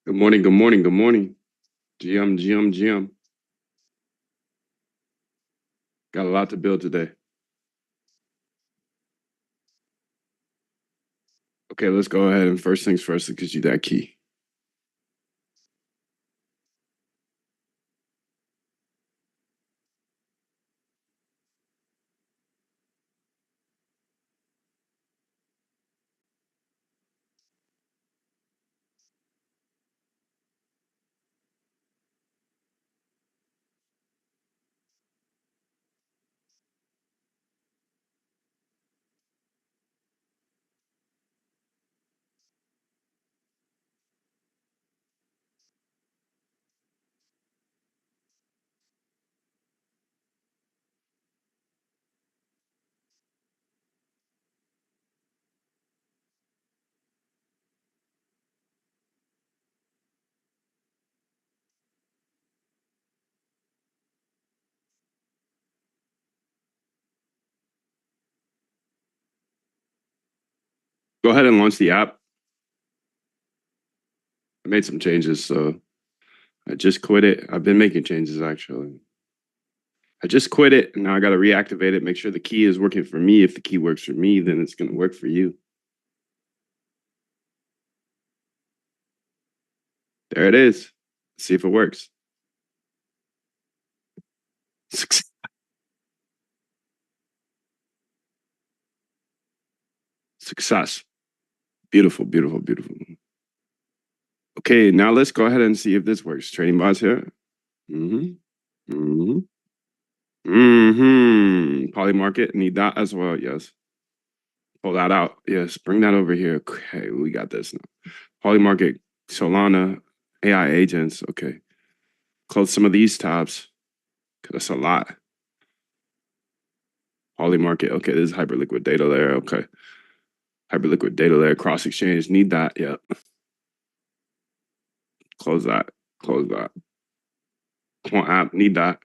Good morning, good morning, good morning. GM. Got a lot to build today. Okay, let's go ahead and first things first, because you that key. Go ahead and launch the app. I made some changes, so I just quit it. I've been making changes actually. I just quit it, and now I got to reactivate it, make sure the key is working for me. If the key works for me, then it's going to work for you. There it is. Let's see if it works. Success. Beautiful, beautiful, beautiful. Okay, now let's go ahead and see if this works. Trading bots here. Poly market, need that as well. Yes. Pull that out. Yes. Bring that over here. Okay, we got this now. Poly market, Solana, AI agents. Okay. Close some of these tabs, because that's a lot. Poly market. Okay, this is Hyperliquid data layer. Okay. Hyperliquid data layer, cross exchange. Need that. Yep. Close that. Close that. Quant app. Need that.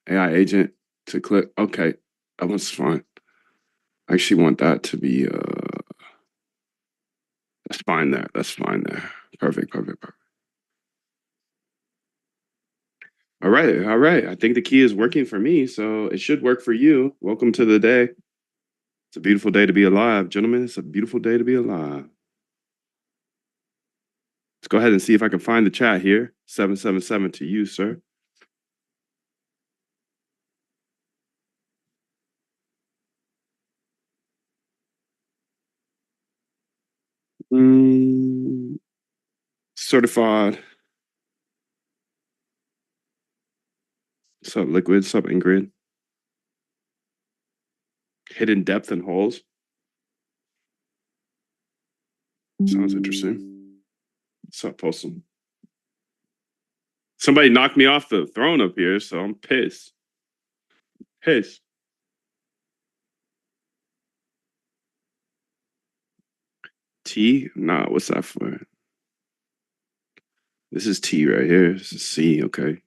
AI agent to click. Okay. That one's fine. I actually want that to be that's fine there. That's fine there. Perfect, perfect, perfect. All right, all right. I think the key is working for me, so it should work for you. Welcome to the day. It's a beautiful day to be alive, gentlemen. It's a beautiful day to be alive. Let's go ahead and see if I can find the chat here. 777 to you, sir. Certified. What's up, Liquid? What's up, Ingrid? Hidden depth and holes. Sounds interesting. What's up, Postum? Somebody knocked me off the throne up here, so I'm pissed. Pissed. T? Nah, what's that for? This is T right here. This is C, okay.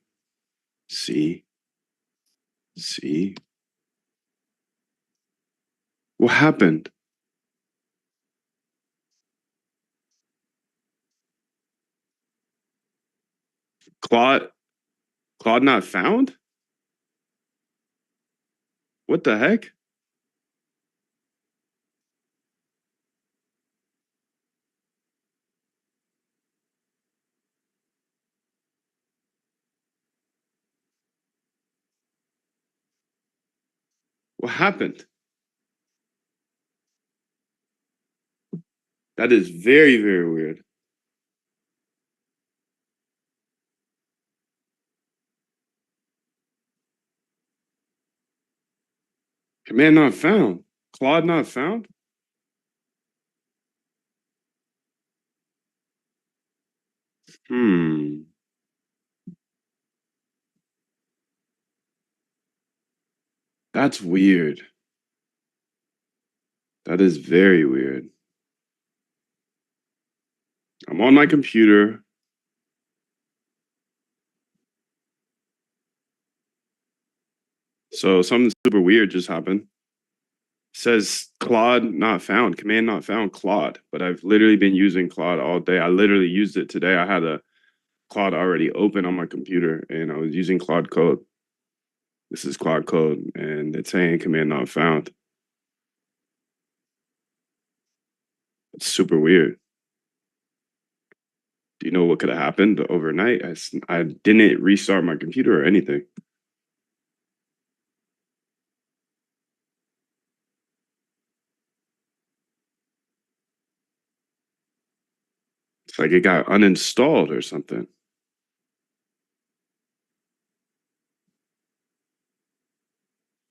C. C. What happened? Claude not found? What the heck? What happened? That is very, very weird. Command not found. Claude not found? That's weird. That is very weird. I'm on my computer. So something super weird just happened. It says Claude not found, command not found Claude, but I've literally been using Claude all day. I literally used it today. I had a Claude already open on my computer, and I was using Claude Code. This is Claude Code, and it's saying command not found. It's super weird. Do you know what could have happened overnight? I didn't restart my computer or anything. It's like it got uninstalled or something.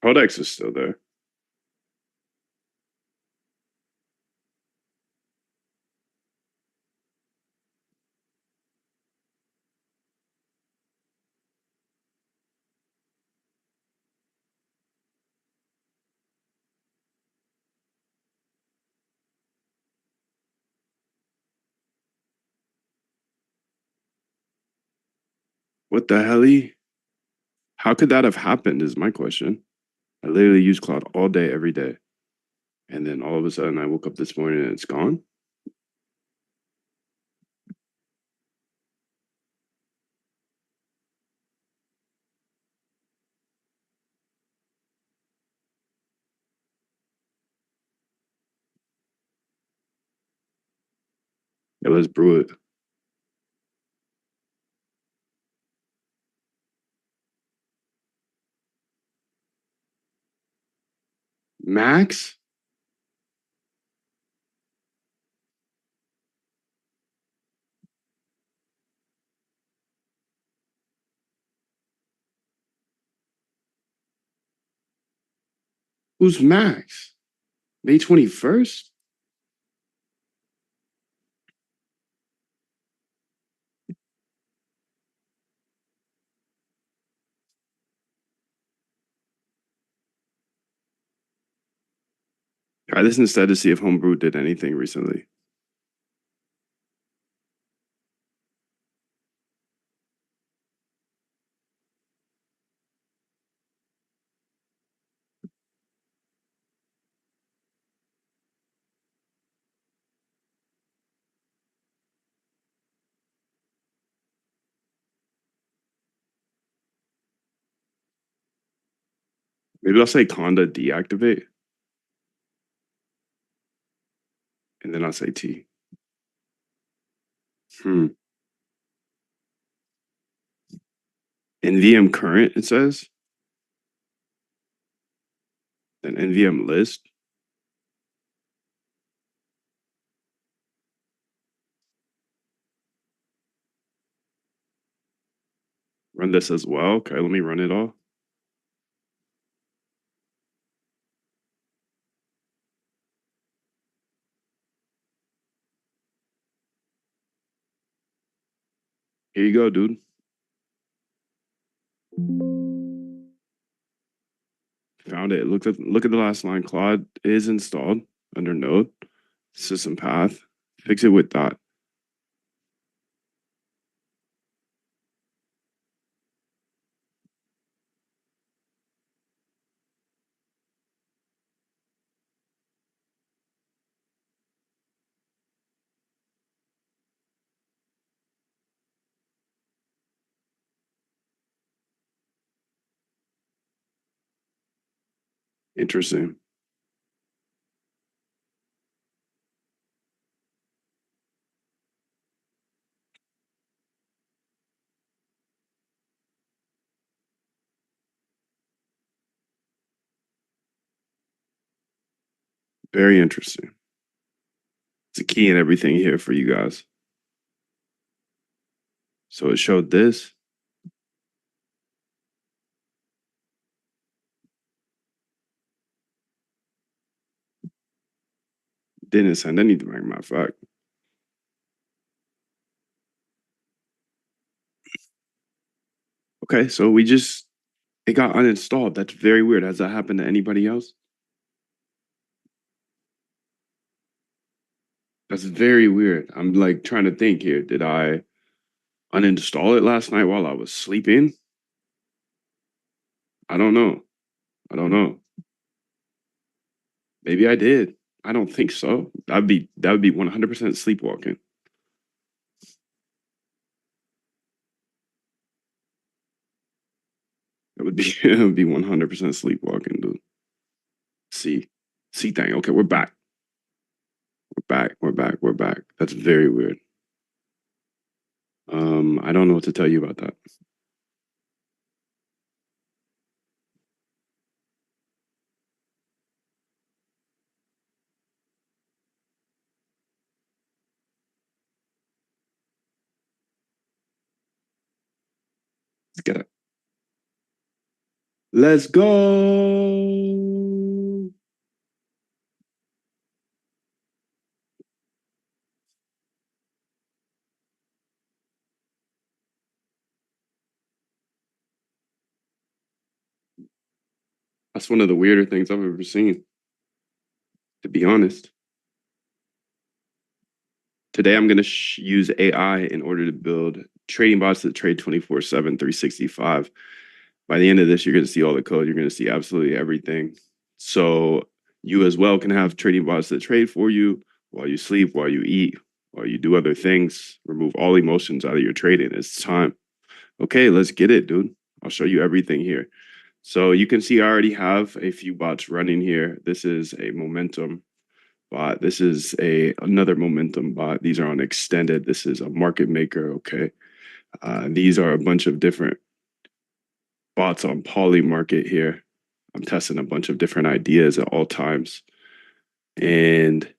Codex is still there. What the hell? How could that have happened? Is my question. I literally use Claude all day, every day. And then all of a sudden I woke up this morning and it's gone. Yeah, let's brew it. Max? Who's Max? May 21st? Try this instead to see if Homebrew did anything recently. Maybe I'll say Conda deactivate, and then I'll say T. Hmm. NVM current, it says. Then NVM list. Run this as well. Okay, let me run it all. Here you go, dude. Found it. Look at the last line. Claude is installed under node. System path. Fix it with dot. Interesting. Very interesting. It's a key in everything here for you guys. So it showed this. Didn't send anything, matter of fact. Okay, so it got uninstalled. That's very weird. Has that happened to anybody else? That's very weird. I'm like trying to think here. Did I uninstall it last night while I was sleeping? I don't know. I don't know. Maybe I did. I don't think so. That would be 100% sleepwalking. it would be 100% sleepwalking, dude. See, see thing. Okay, we're back. We're back. We're back. We're back. That's very weird. I don't know what to tell you about that. Let's get it. Let's go. That's one of the weirder things I've ever seen, to be honest. Today, I'm going to use AI in order to build trading bots that trade 24/7, 365. By the end of this, you're going to see all the code. You're going to see absolutely everything. So you as well can have trading bots that trade for you while you sleep, while you eat, while you do other things. Remove all emotions out of your trading. It's time. Okay, let's get it, dude. I'll show you everything here. So you can see I already have a few bots running here. This is a momentum bot. This is another momentum bot. These are on extended. This is a market maker. Okay. These are a bunch of different bots on Polymarket here. I'm testing a bunch of different ideas at all times. And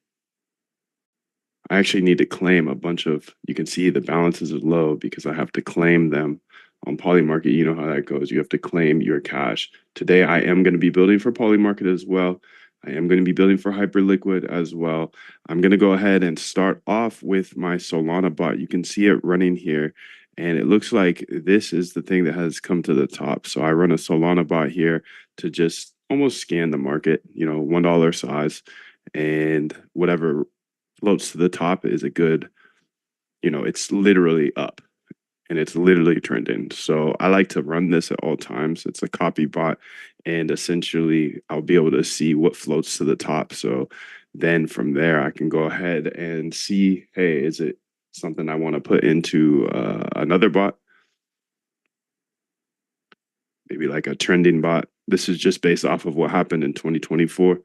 I actually need to claim a bunch of, you can see the balances are low because I have to claim them on Polymarket. You know how that goes. You have to claim your cash. Today, I am going to be building for Polymarket as well. I am going to be building for Hyperliquid as well. I'm going to go ahead and start off with my Solana bot. You can see it running here. And it looks like this is the thing that has come to the top. So I run a Solana bot here to just almost scan the market, $1 size, and whatever floats to the top is a good, it's literally up and it's literally trending. So I like to run this at all times. It's a copy bot, and essentially I'll be able to see what floats to the top. So then from there, I can go ahead and see, hey, is it something I want to put into another bot? Maybe like a trending bot. This is just based off of what happened in 2024.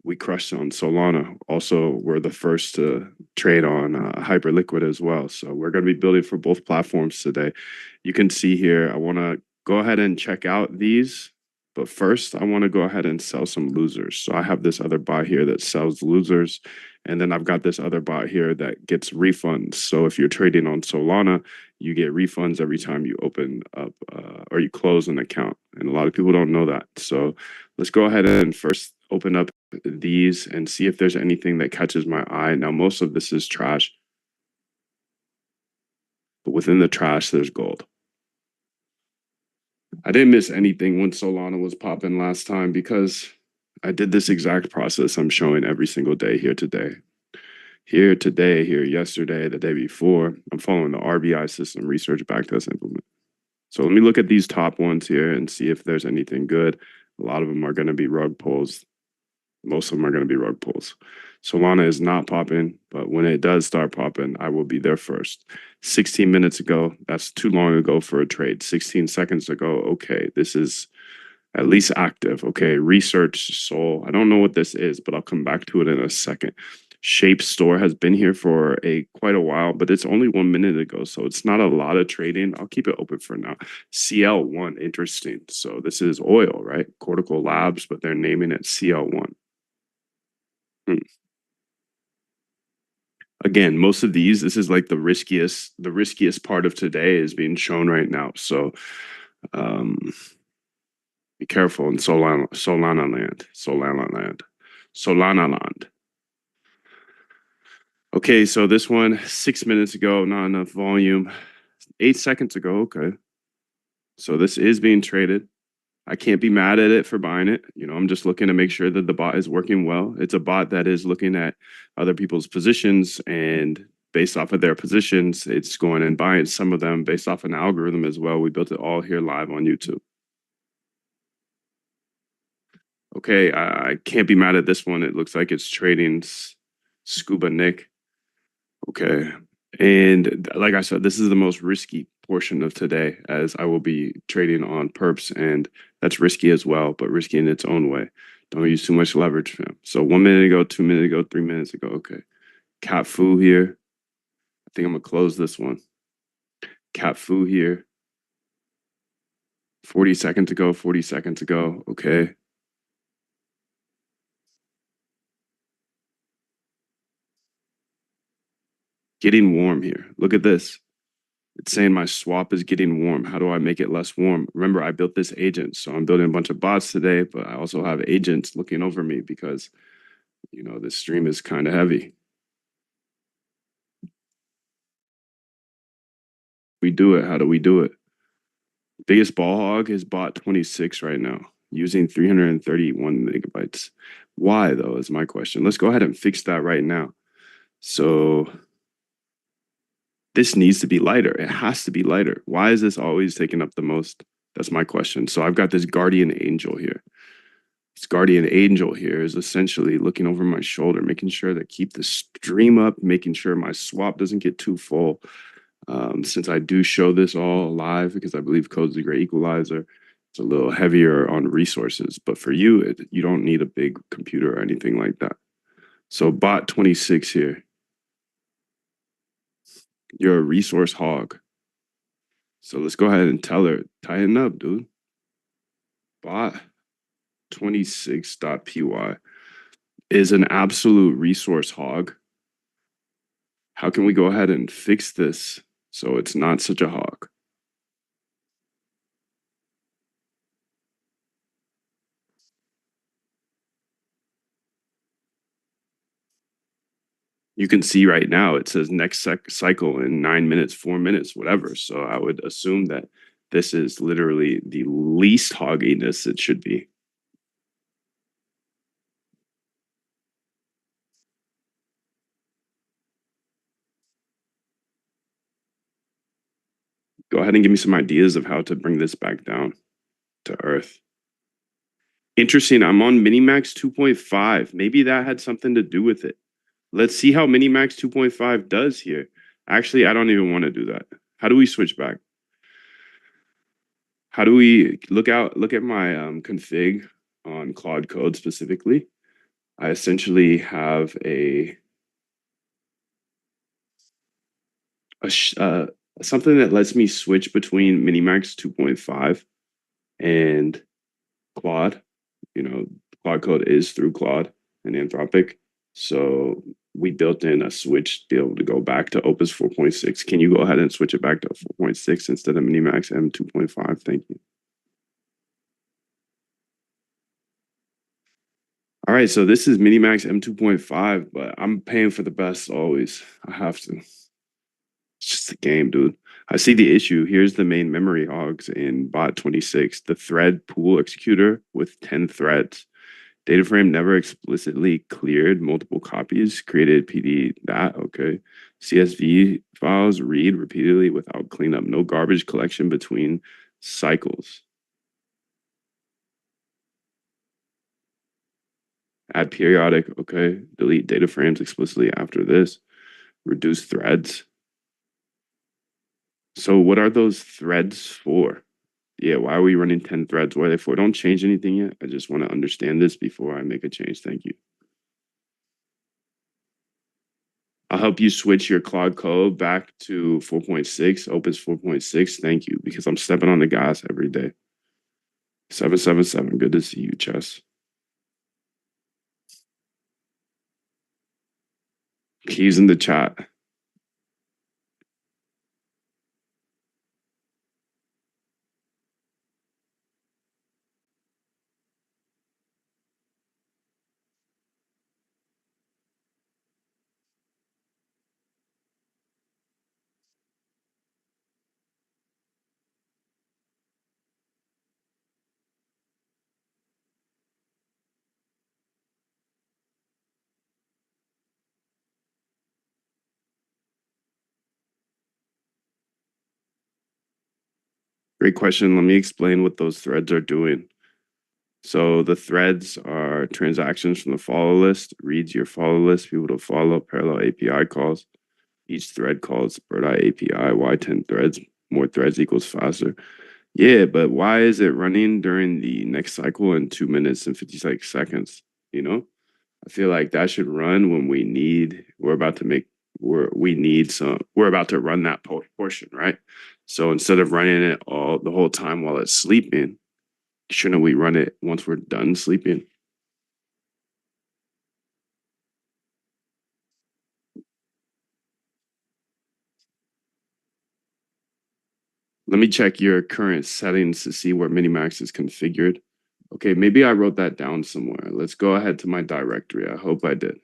We crushed on Solana. Also, we're the first to trade on Hyperliquid as well. So we're going to be building for both platforms today. You can see here, I want to go ahead and check out these. But first, I want to go ahead and sell some losers. So I have this other bot here that sells losers. And then I've got this other bot here that gets refunds. So if you're trading on Solana, you get refunds every time you open up or you close an account. And a lot of people don't know that. So let's go ahead and first open up these and see if there's anything that catches my eye. Now, most of this is trash, but within the trash, there's gold. I didn't miss anything when Solana was popping last time because I did this exact process I'm showing every single day here today. Here today, here yesterday, the day before. I'm following the RBI system, research backtest implement. So let me look at these top ones here and see if there's anything good. A lot of them are going to be rug pulls. Most of them are going to be rug pulls. Solana is not popping, but when it does start popping, I will be there first. 16 minutes ago, that's too long ago for a trade. 16 seconds ago, okay, this is at least active. Okay, research Sol. I don't know what this is, but I'll come back to it in a second. Shape Store has been here for quite a while, but it's only 1 minute ago, so it's not a lot of trading. I'll keep it open for now. CL1, interesting. So this is oil, right? Cortical Labs, but they're naming it CL1. Again, most of these, this is like the riskiest part of today is being shown right now. So be careful in Solana land. Okay, so this one, 6 minutes ago, not enough volume. 8 seconds ago, okay. So this is being traded. I can't be mad at it for buying it. I'm just looking to make sure that the bot is working well. It's a bot that is looking at other people's positions, and based off of their positions, it's going and buying some of them based off an algorithm as well. We built it all here live on YouTube. Okay, I can't be mad at this one. It looks like it's trading Scuba Nick. Okay, And like I said, this is the most risky portion of today, as I will be trading on perps, and that's risky as well, but risky in its own way. Don't use too much leverage, fam. So 1 minute ago, 2 minutes ago, 3 minutes ago. Okay. Cat Fu here. I think I'm gonna close this one. Cat Fu here. 40 seconds ago, 40 seconds ago. Okay. Getting warm here. Look at this. It's saying my swap is getting warm. How do I make it less warm? Remember, I built this agent. So I'm building a bunch of bots today, but I also have agents looking over me because, this stream is kind of heavy. We do it. How do we do it? Biggest ball hog is bot 26 right now, using 331 megabytes. Why, though, is my question. Let's go ahead and fix that right now. So this needs to be lighter. It has to be lighter. Why is this always taking up the most? That's my question. So I've got this guardian angel here. This guardian angel here is essentially looking over my shoulder, making sure that keep the stream up, making sure my swap doesn't get too full. Since I do show this all live because I believe Code's a great equalizer, it's a little heavier on resources. But for you, you don't need a big computer or anything like that. So bot 26 here. You're a resource hog. So let's go ahead and tell her, tighten up, dude. Bot 26.py is an absolute resource hog. How can we go ahead and fix this so it's not such a hog? You can see right now it says next cycle in 9 minutes, 4 minutes, whatever. So I would assume that this is literally the least hogginess it should be. Go ahead and give me some ideas of how to bring this back down to earth. Interesting. I'm on Minimax 2.5. Maybe that had something to do with it. Let's see how Minimax 2.5 does here. Actually, I don't even want to do that. How do we switch back? How do we look at my config on Claude Code specifically? I essentially have something that lets me switch between Minimax 2.5 and Claude. Claude Code is through Claude and Anthropic. So we built in a switch to be able to go back to Opus 4.6. Can you go ahead and switch it back to 4.6 instead of Minimax M2.5? Thank you. All right, so this is Minimax M2.5, but I'm paying for the best always. I have to. It's just a game, dude. I see the issue. Here's the main memory hogs in bot 26, the thread pool executor with 10 threads. Data frame never explicitly cleared multiple copies, created PD that, okay. CSV files read repeatedly without cleanup, no garbage collection between cycles. Add periodic, okay. Delete data frames explicitly after this. Reduce threads. So what are those threads for? Yeah, why are we running 10 threads? What are they for? Don't change anything yet. I just want to understand this before I make a change. Thank you. I'll help you switch your Claude Code back to 4.6, Opus 4.6. Thank you, because I'm stepping on the gas every day. 777, good to see you, Chess. Keys in the chat. Great question. Let me explain what those threads are doing. So the threads are transactions from the follow list, reads your follow list, people to follow, parallel API calls. Each thread calls Bird-Eye API. Why 10 threads? More threads equals faster. Yeah, but why is it running during the next cycle in 2 minutes and 56 seconds? You know, I feel like that should run when we're about to make, we're about to run that portion, right? So instead of running it the whole time while it's sleeping, shouldn't we run it once we're done sleeping? Let me check your current settings to see where Minimax is configured. Okay, maybe I wrote that down somewhere. Let's go ahead to my directory. I hope I did.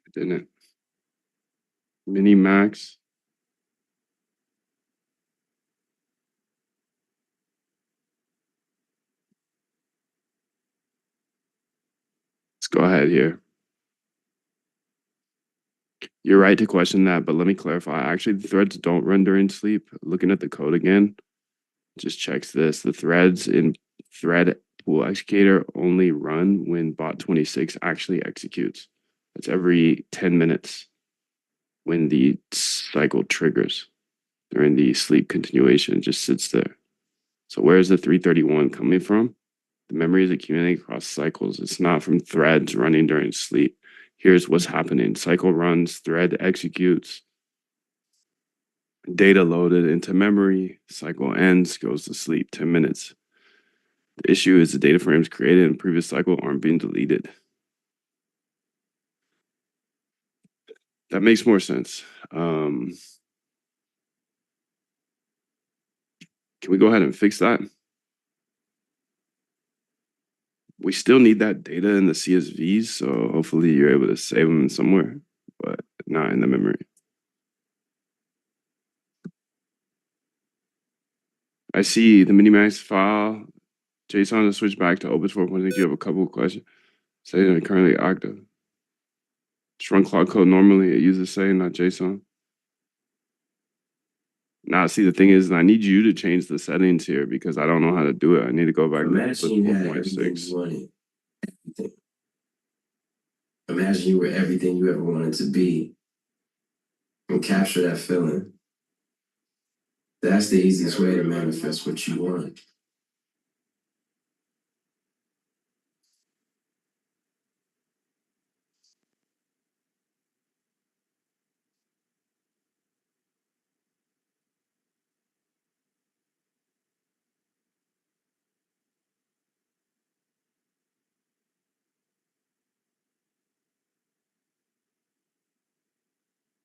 I didn't. Minimax. Let's go ahead here. You're right to question that, but let me clarify. Actually, the threads don't run during sleep. Looking at the code again, just checks this. The threads in thread pool executor only run when bot 26 actually executes. That's every 10 minutes when the cycle triggers. During the sleep continuation, it just sits there. So where's the 331 coming from? The memory is accumulating across cycles. It's not from threads running during sleep. Here's what's happening. Cycle runs, thread executes, data loaded into memory, cycle ends, goes to sleep, 10 minutes. The issue is the data frames created in previous cycle aren't being deleted. That makes more sense. Can we go ahead and fix that? We still need that data in the CSVs, so hopefully you're able to save them somewhere, but not in the memory. I see the Minimax file, JSON to switch back to Opus 4.6. You have a couple of questions. Say that currently active. Just run Claude Code normally. It uses say, not JSON. Now, see, the thing is, I need you to change the settings here because I don't know how to do it. I need to go back Imagine to you had everything you wanted. Everything. Imagine you were everything you ever wanted to be and capture that feeling. That's the easiest way to manifest what you want.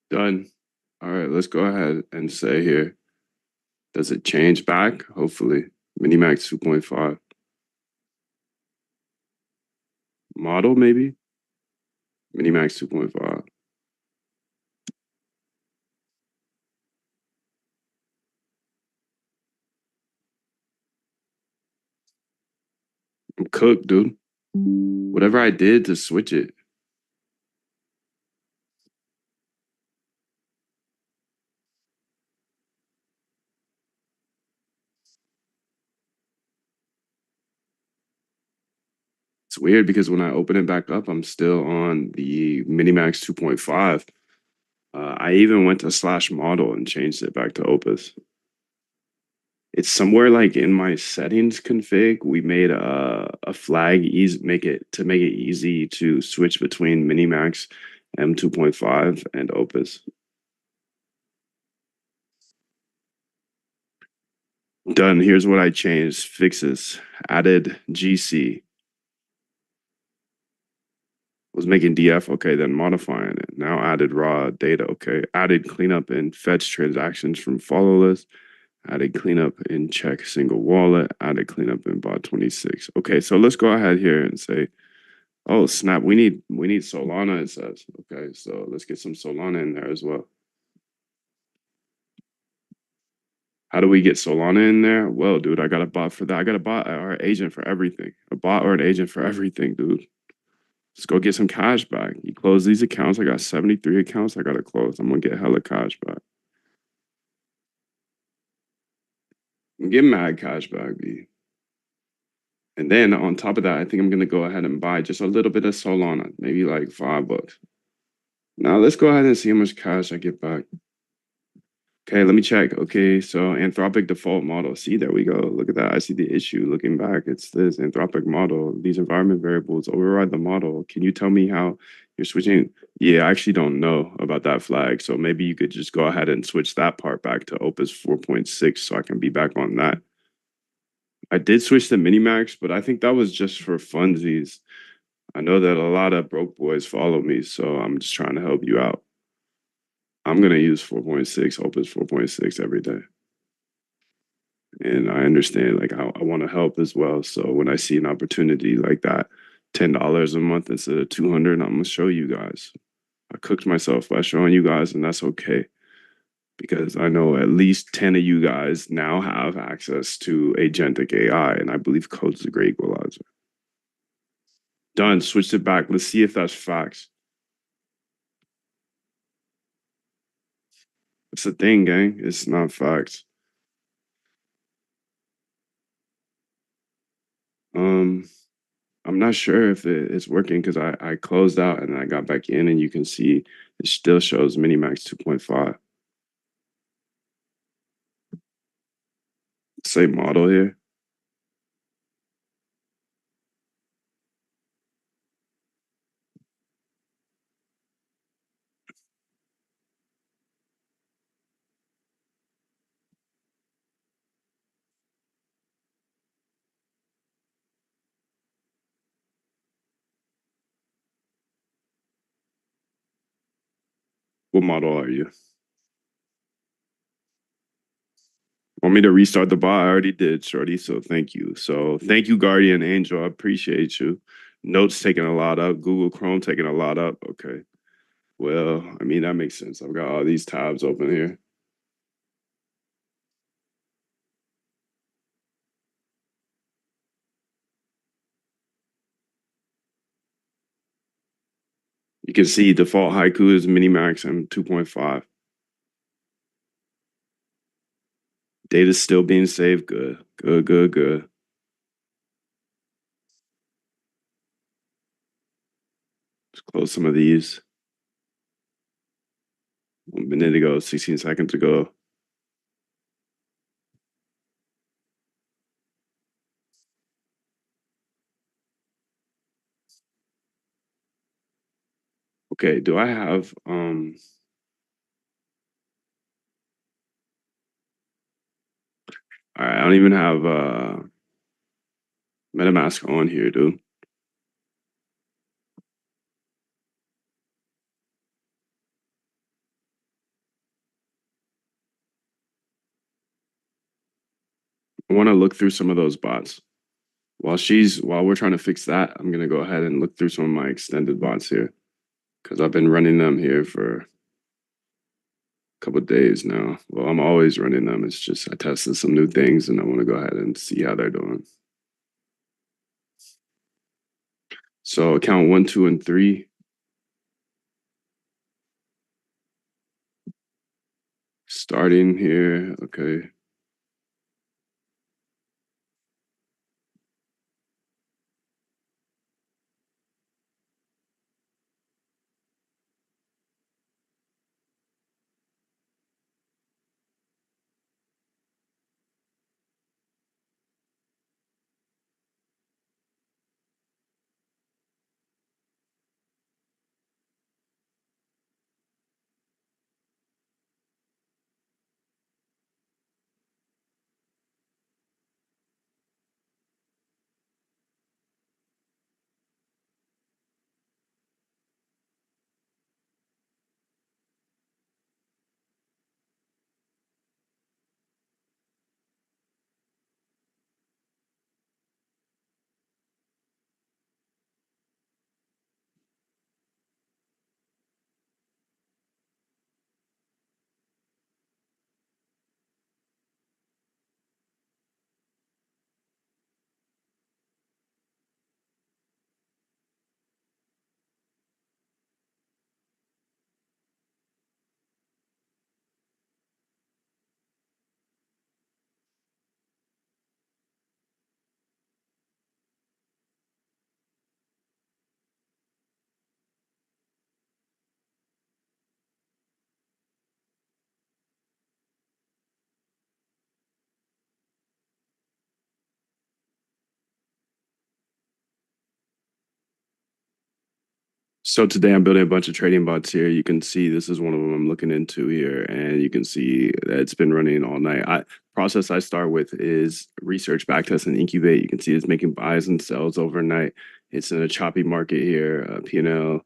Done. All right, let's go ahead and say here. Does it change back? Hopefully. Minimax 2.5. Model, maybe? Minimax 2.5. I'm cooked, dude. Whatever I did to switch it. It's weird because when I open it back up, I'm still on the Minimax 2.5. I even went to /model and changed it back to Opus. It's somewhere like in my settings config. We made a flag make it easy to switch between Minimax M2.5 and Opus. Done. Here's what I changed. Fixes. Added GC. Was making DF, okay, then modifying it. Now added raw data, okay. Added cleanup and fetch transactions from follow list. Added cleanup in check single wallet. Added cleanup in bot 26. Okay, so let's go ahead here and say, oh snap, we need Solana, it says. Okay, so let's get some Solana in there as well. How do we get Solana in there? Well, dude, I got a bot for that. I got a bot or agent for everything. A bot or an agent for everything, dude. Let's go get some cash back. You close these accounts. I got 73 accounts I gotta close. I'm gonna get hella cash back. Get mad cash back, B. And then on top of that, I think I'm gonna go ahead and buy just a little bit of Solana, maybe like $5. Now let's go ahead and see how much cash I get back. Okay, let me check. Okay, so Anthropic default model. See, there we go. Look at that. I see the issue. Looking back, it's this Anthropic model. These environment variables override the model. Can you tell me how you're switching? Yeah, I actually don't know about that flag. So maybe you could just go ahead and switch that part back to Opus 4.6 so I can be back on that. I did switch to Minimax, but I think that was just for funsies. I know that a lot of broke boys follow me, so I'm just trying to help you out. I'm gonna use 4.6, Opus 4.6 every day. And I understand like I want to help as well. So when I see an opportunity like that, $10 a month instead of 200, I'm gonna show you guys. I cooked myself by showing you guys, and that's okay because I know at least 10 of you guys now have access to agentic AI, and I believe code's a great equalizer. Done. Switched it back. Let's see if that's facts. It's a thing, gang. It's not facts. Um, I'm not sure if it's working because I closed out and I got back in, and you can see it still shows Minimax 2.5. Same model here. What model are you? Want me to restart the bot? I already did, Shorty. So thank you. So thank you, Guardian Angel. I appreciate you. Notes taking a lot up. Google Chrome taking a lot up. Okay. Well, I mean, that makes sense. I've got all these tabs open here. You can see default haiku is Minimax and 2.5. Data's still being saved. Good. Good, good, good. Let's close some of these. 1 minute ago, 16 seconds ago. Okay, do I have all right, I don't even have MetaMask on here, dude. I want to look through some of those bots. While we're trying to fix that, I'm gonna go ahead and look through some of my extended bots here because I've been running them here for a couple of days now. Well, I'm always running them. It's just I tested some new things and I want to go ahead and see how they're doing. So account 1, 2, and 3. Starting here. Okay. So today I'm building a bunch of trading bots here. You can see this is one of them I'm looking into here, and you can see that it's been running all night. Process I start with is research, backtest, and incubate. You can see it's making buys and sells overnight. It's in a choppy market here. P&L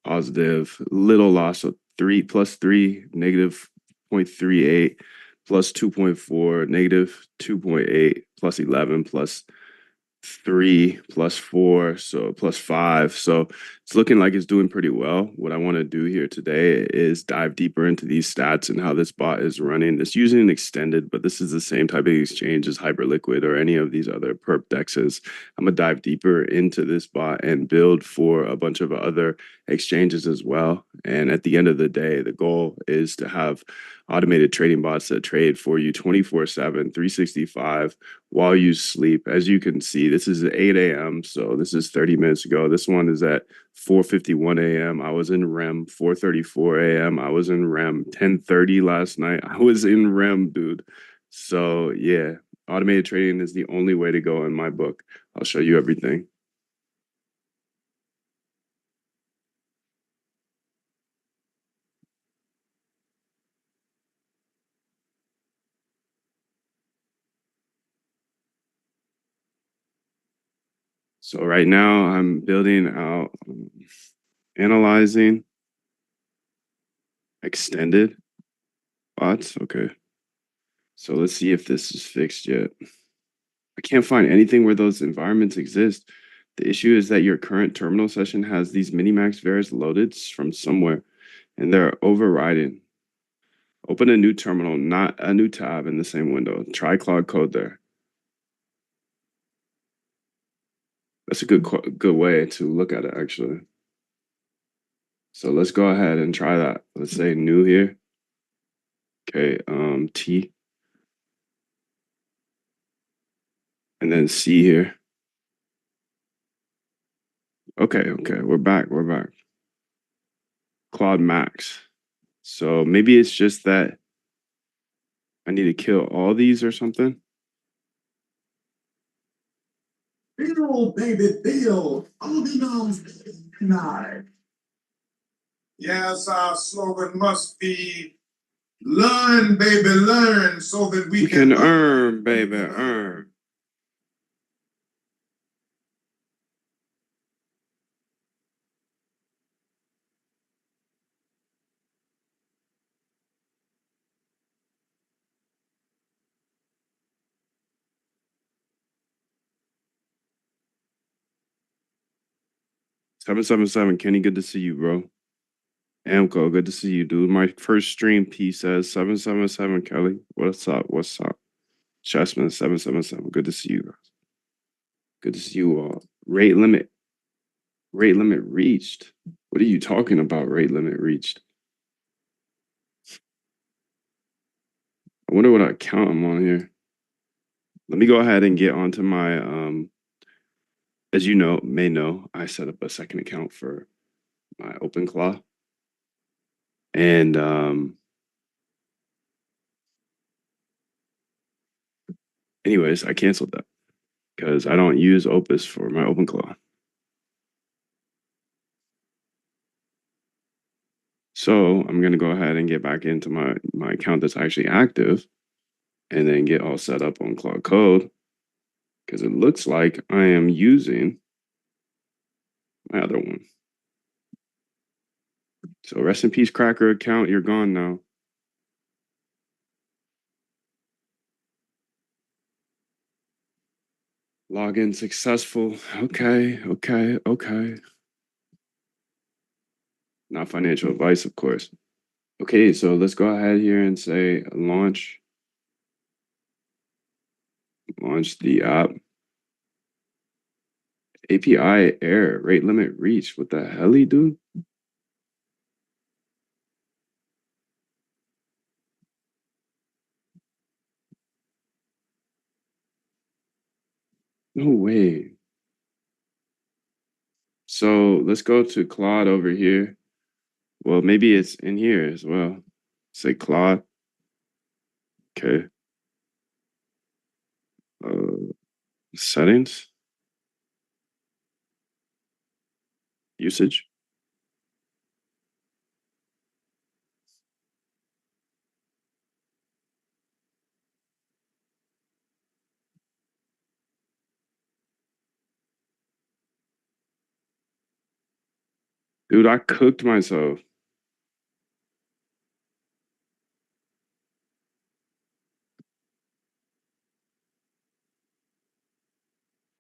positive, little loss. So 3 + 3 -0.38 +2.4 -2.8 +11 +3 +4, so +5. So it's looking like it's doing pretty well. What I want to do here today is dive deeper into these stats and how this bot is running. It's using an extended, but this is the same type of exchange as Hyperliquid or any of these other perp dexes. I'm gonna dive deeper into this bot and build for a bunch of other exchanges as well. And at the end of the day, the goal is to have automated trading bots that trade for you 24/7, 365 while you sleep. As you can see, this is at 8 a.m. So this is 30 minutes ago. This one is at 4:51 a.m. I was in REM. 4:34 a.m. I was in REM. 10:30 last night. I was in REM, dude. So yeah, automated trading is the only way to go in my book. I'll show you everything. So right now I'm building out, analyzing extended bots. Okay. So let's see if this is fixed yet. I can't find anything where those environments exist. The issue is that your current terminal session has these minimax varies loaded from somewhere, and they're overriding. Open a new terminal, not a new tab in the same window. Try Claude Code there. That's a good way to look at it, actually. So let's go ahead and try that. Let's say new here. Okay, T. And then C here. Okay, we're back. Claude Max. So maybe it's just that I need to kill all these or something. Build, baby, build. All the knows tonight. Yes, our slogan must be learn, baby, learn, so that we You can earn, baby, earn. $777, Kenny, good to see you, bro. Amco, good to see you, dude. My first stream P says 777, Kelly. What's up? Chessman 777. Good to see you guys. Good to see you all. Rate limit. Rate limit reached. What are you talking about? Rate limit reached. I wonder what account I'm on here. Let me go ahead and get onto my as you may know, I set up a second account for my OpenClaw. And anyways, I canceled that because I don't use Opus for my OpenClaw. So I'm gonna go ahead and get back into my account that's actually active and then get all set up on Claude Code because it looks like I am using my other one. So rest in peace, Cracker account. You're gone now. Login successful. Okay. Not financial advice, of course. Okay, so let's go ahead here and say launch the app. API error, rate limit reached. What the hell, dude? No way. So let's go to Claude over here. Well, maybe it's in here as well. Say Claude. Okay. Settings. Usage. Dude, I cooked myself.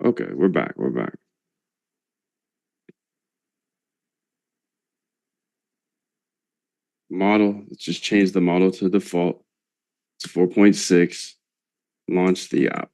Okay, we're back. We're back. Model. Let's just change the model to default. It's 4.6. Launch the app.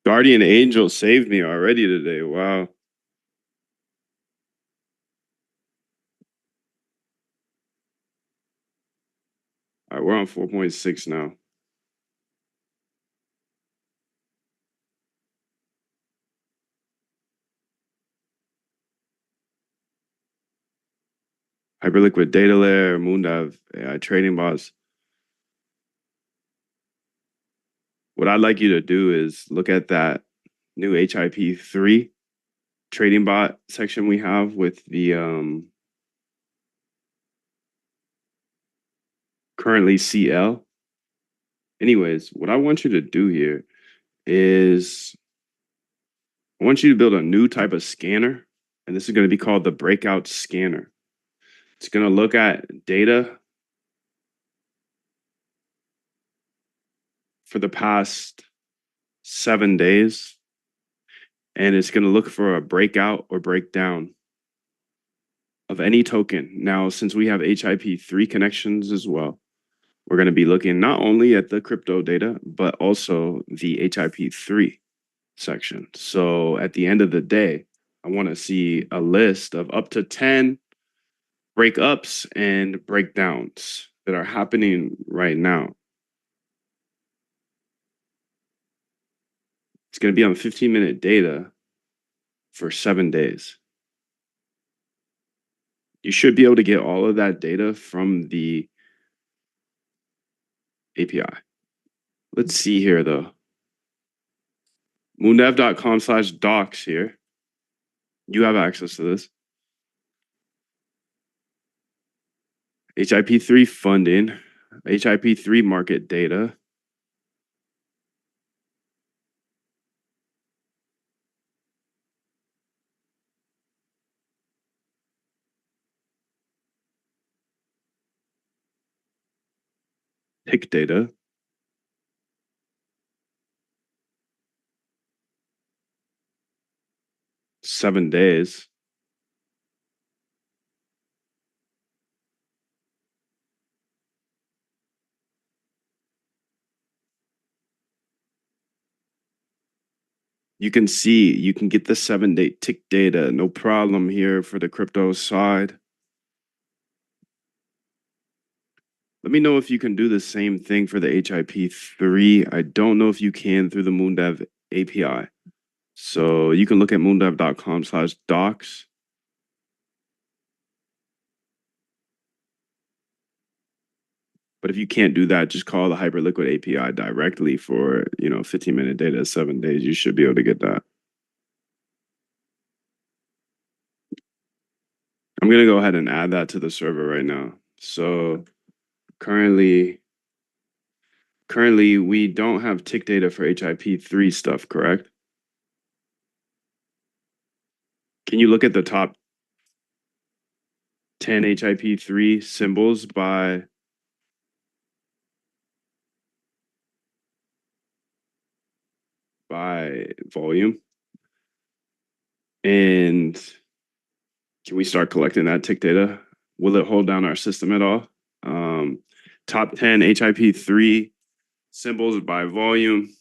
Guardian Angel saved me already today. Wow. All right, we're on 4.6 now. Hyperliquid data layer, Moondive AI trading bots. What I'd like you to do is look at that new HIP3 trading bot section we have with the currently CL. Anyways, what I want you to do here is I want you to build a new type of scanner, and this is going to be called the breakout scanner. It's going to look at data for the past 7 days, and it's going to look for a breakout or breakdown of any token. Now, since we have HIP3 connections as well, we're going to be looking not only at the crypto data, but also the HIP3 section. So at the end of the day, I want to see a list of up to 10 breakups and breakdowns that are happening right now. It's going to be on 15-minute data for 7 days. You should be able to get all of that data from the API. Let's see here though. Moondev.com/docs here. You have access to this. HIP3 funding, HIP3 market data. Tick data. Seven days. You can see, you can get the 7-day tick data, no problem here for the crypto side. Let me know if you can do the same thing for the HIP3. I don't know if you can through the Moondev API. So you can look at moondev.com/docs. But if you can't do that, just call the Hyperliquid API directly for, 15-minute data, 7 days. You should be able to get that. I'm going to go ahead and add that to the server right now. So currently we don't have tick data for HIP3 stuff, correct? Can you look at the top 10 HIP3 symbols by volume? And can we start collecting that tick data? Will it hold down our system at all? Top 10 HIP3 symbols by volume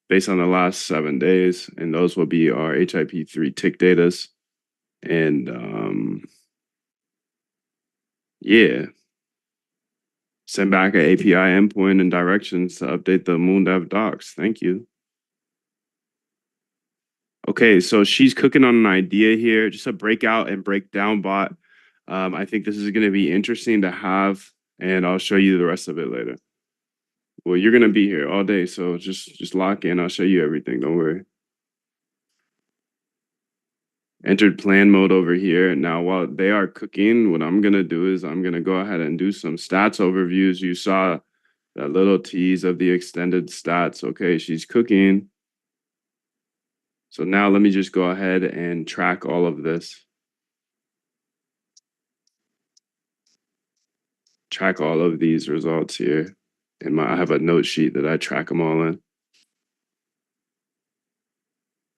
based on the last 7 days, and those will be our HIP3 tick datas. And yeah, send back an API endpoint and directions to update the Moondev docs. Thank you. Okay, so she's cooking on an idea here, just a breakout and breakdown bot I think this is going to be interesting to have, and I'll show you the rest of it later. Well, you're going to be here all day, so just lock in. I'll show you everything. Don't worry. Entered plan mode over here. Now, while they are cooking, what I'm going to do is I'm going to go ahead and do some stats overviews. You saw that little tease of the extended stats. Okay, she's cooking. So now let me just go ahead and track all of this. Track all of these results here. I have a note sheet that I track them all in.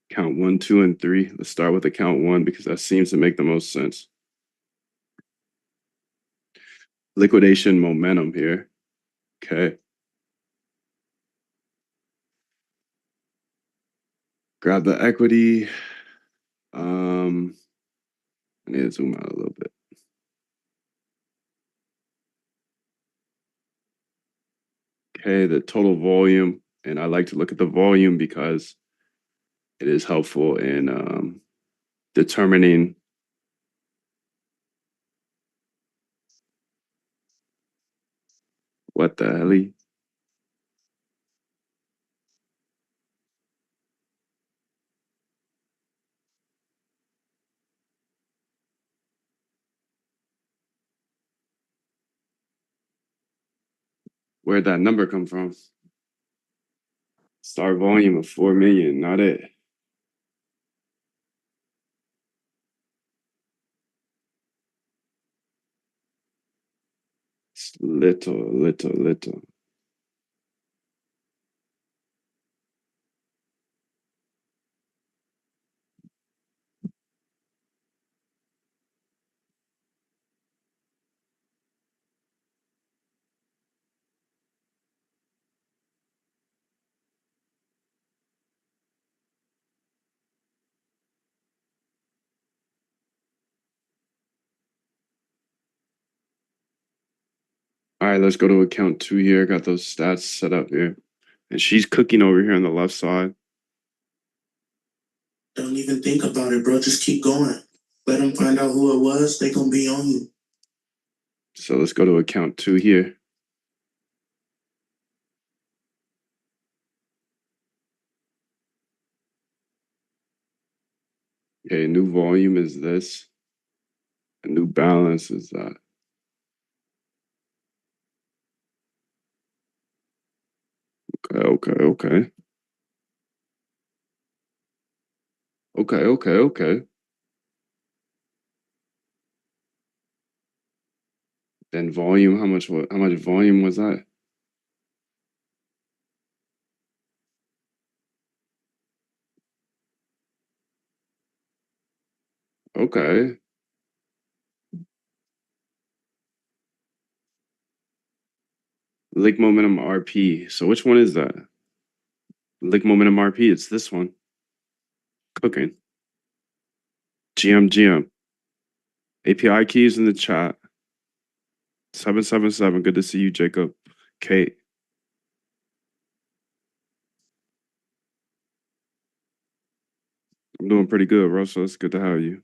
Count 1, 2, and 3. Let's start with account 1 because that seems to make the most sense. Liquidation momentum here. Okay. Grab the equity. I need to zoom out a little bit. Okay, the total volume. And I like to look at the volume because it is helpful in determining what the hell. Where'd that number come from? Star volume of 4 million, not it. It's little. All right, let's go to account 2 here. Got those stats set up here. And she's cooking over here on the left side. Don't even think about it, bro. Just keep going. Let them find out who it was. They gonna be on you. So let's go to account 2 here. Okay, new volume is this. A new balance is that. Okay. Okay. Then volume, how much volume was that? Okay. Lick momentum RP. So which one is that? Lick momentum RP, it's this one. Cooking. GM. API keys in the chat. 777. Good to see you, Jacob. Kate. I'm doing pretty good, Russell. It's good to have you.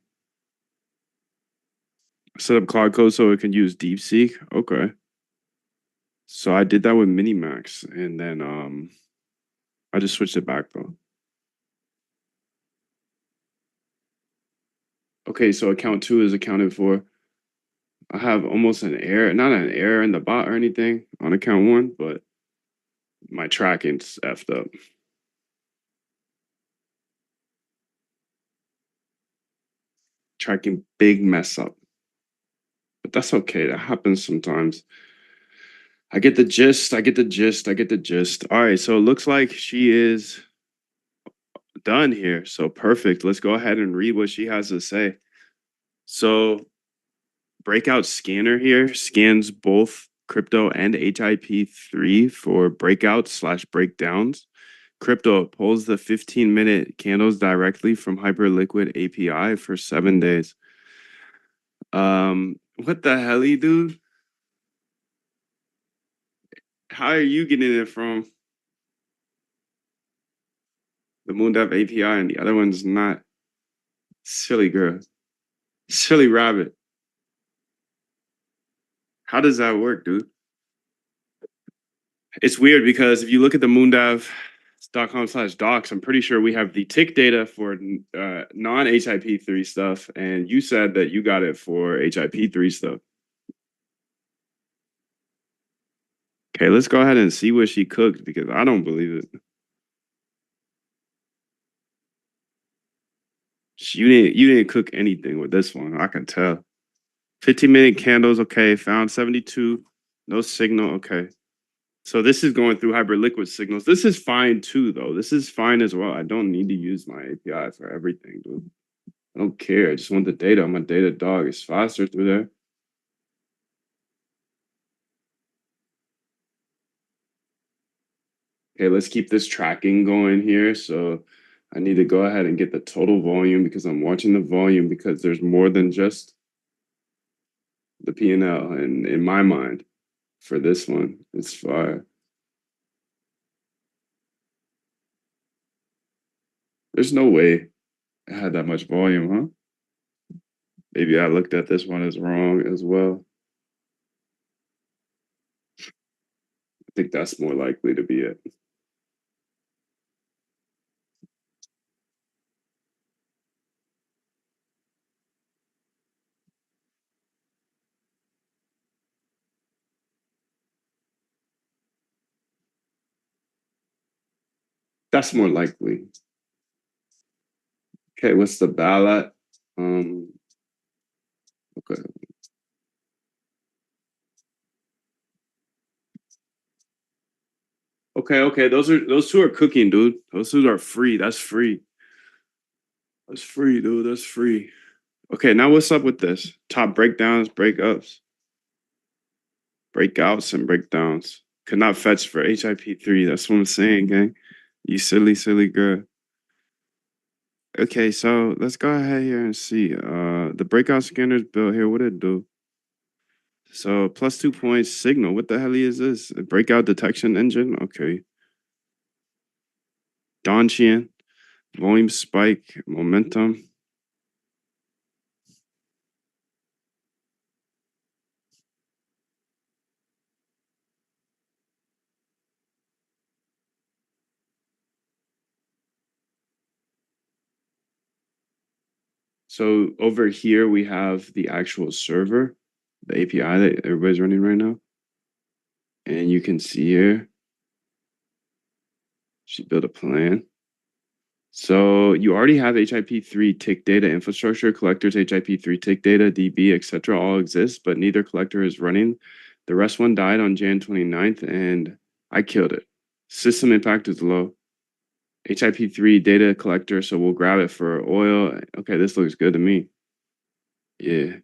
Set up Cloud Code so it can use DeepSeek. Okay. So I did that with Minimax, and then I just switched it back though. Okay, so account 2 is accounted for. I have almost an error, not an error in the bot or anything on account 1, but my tracking's effed up. Tracking big mess up. But that's okay. That happens sometimes. I get the gist. All right, so it looks like she is done here. So perfect. Let's go ahead and read what she has to say. So breakout scanner here scans both crypto and HIP3 for breakouts/breakdowns. Crypto pulls the 15-minute candles directly from Hyperliquid API for 7 days. What the hell, dude? How are you getting it from the MoonDev API and the other one's not? Silly girl. Silly rabbit. How does that work, dude? It's weird because if you look at the moondav.com/docs, I'm pretty sure we have the tick data for non-HIP3 stuff, and you said that you got it for HIP3 stuff. Okay, let's go ahead and see what she cooked because I don't believe it. You didn't cook anything with this one. I can tell. 15-minute candles, okay. Found 72. No signal, okay. So this is going through Hyperliquid signals. This is fine too, though. This is fine as well. I don't need to use my API for everything, dude. I don't care. I just want the data. I'm a data dog. It's faster through there. Okay, let's keep this tracking going here. So I need to go ahead and get the total volume because I'm watching the volume because there's more than just the P&L. And in my mind, for this one, it's fire. There's no way it had that much volume, huh? Maybe I looked at this one as wrong as well. I think that's more likely to be it. That's more likely. Okay, what's the ballot? Okay. Okay. Those two are cooking, dude. Those two are free. That's free. That's free, dude. That's free. Okay, now what's up with this? Top breakdowns, breakups, breakouts, and breakdowns. Could not fetch for HIP3. That's what I'm saying, gang. You silly girl. Okay, so let's go ahead here and see. The breakout scanner's built here. What it do? So plus 2 points signal. What the hell is this? A breakout detection engine? Okay. Donchian, volume spike, momentum. So over here we have the actual server, the API that everybody's running right now. And you can see here, she built a plan. So you already have HIP3 tick data infrastructure, collectors, HIP3 tick data, DB, etc. all exist, but neither collector is running. The rest one died on Jan 29th and I killed it. System impact is low. HIP3 data collector, so we'll grab it for oil. Okay, this looks good to me. Yeah.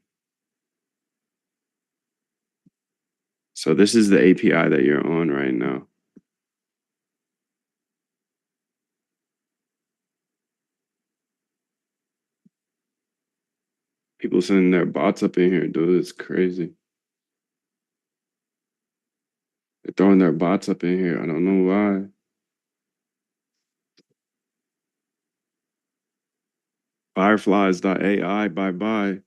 So this is the API that you're on right now. People sending their bots up in here, dude. It's crazy. They're throwing their bots up in here. I don't know why. Fireflies.ai, bye-bye.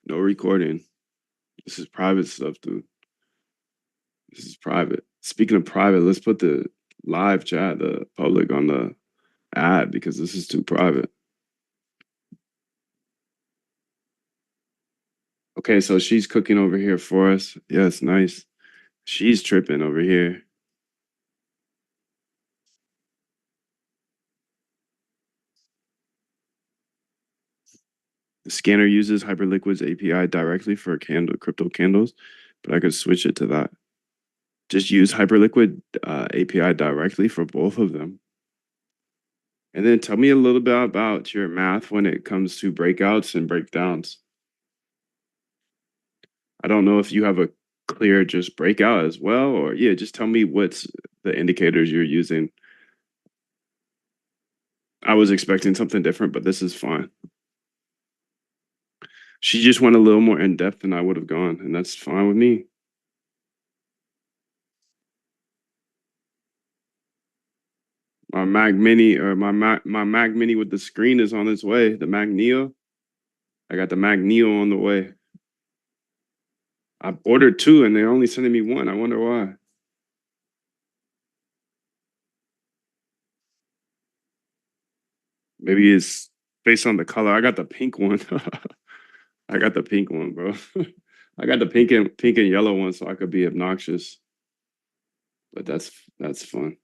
No recording. This is private stuff, dude. This is private. Speaking of private, let's put the live chat, the public on the ad because this is too private. Okay, so she's cooking over here for us. Yes, nice. She's tripping over here. The scanner uses Hyperliquid's API directly for crypto candles, but I could switch it to that. Just use Hyperliquid API directly for both of them. And then tell me a little bit about your math when it comes to breakouts and breakdowns. I don't know if you have a clear just breakout as well, or yeah, just tell me what's the indicators you're using. I was expecting something different, but this is fine. She just went a little more in depth than I would have gone, and that's fine with me. My Mac Mini or my Mac Mini with the screen is on its way. The Mac Neo. I got the Mac Neo on the way. I ordered 2 and they're only sending me 1. I wonder why. Maybe it's based on the color. I got the pink one. I got the pink one, bro. I got the pink and yellow one so I could be obnoxious. But that's fun.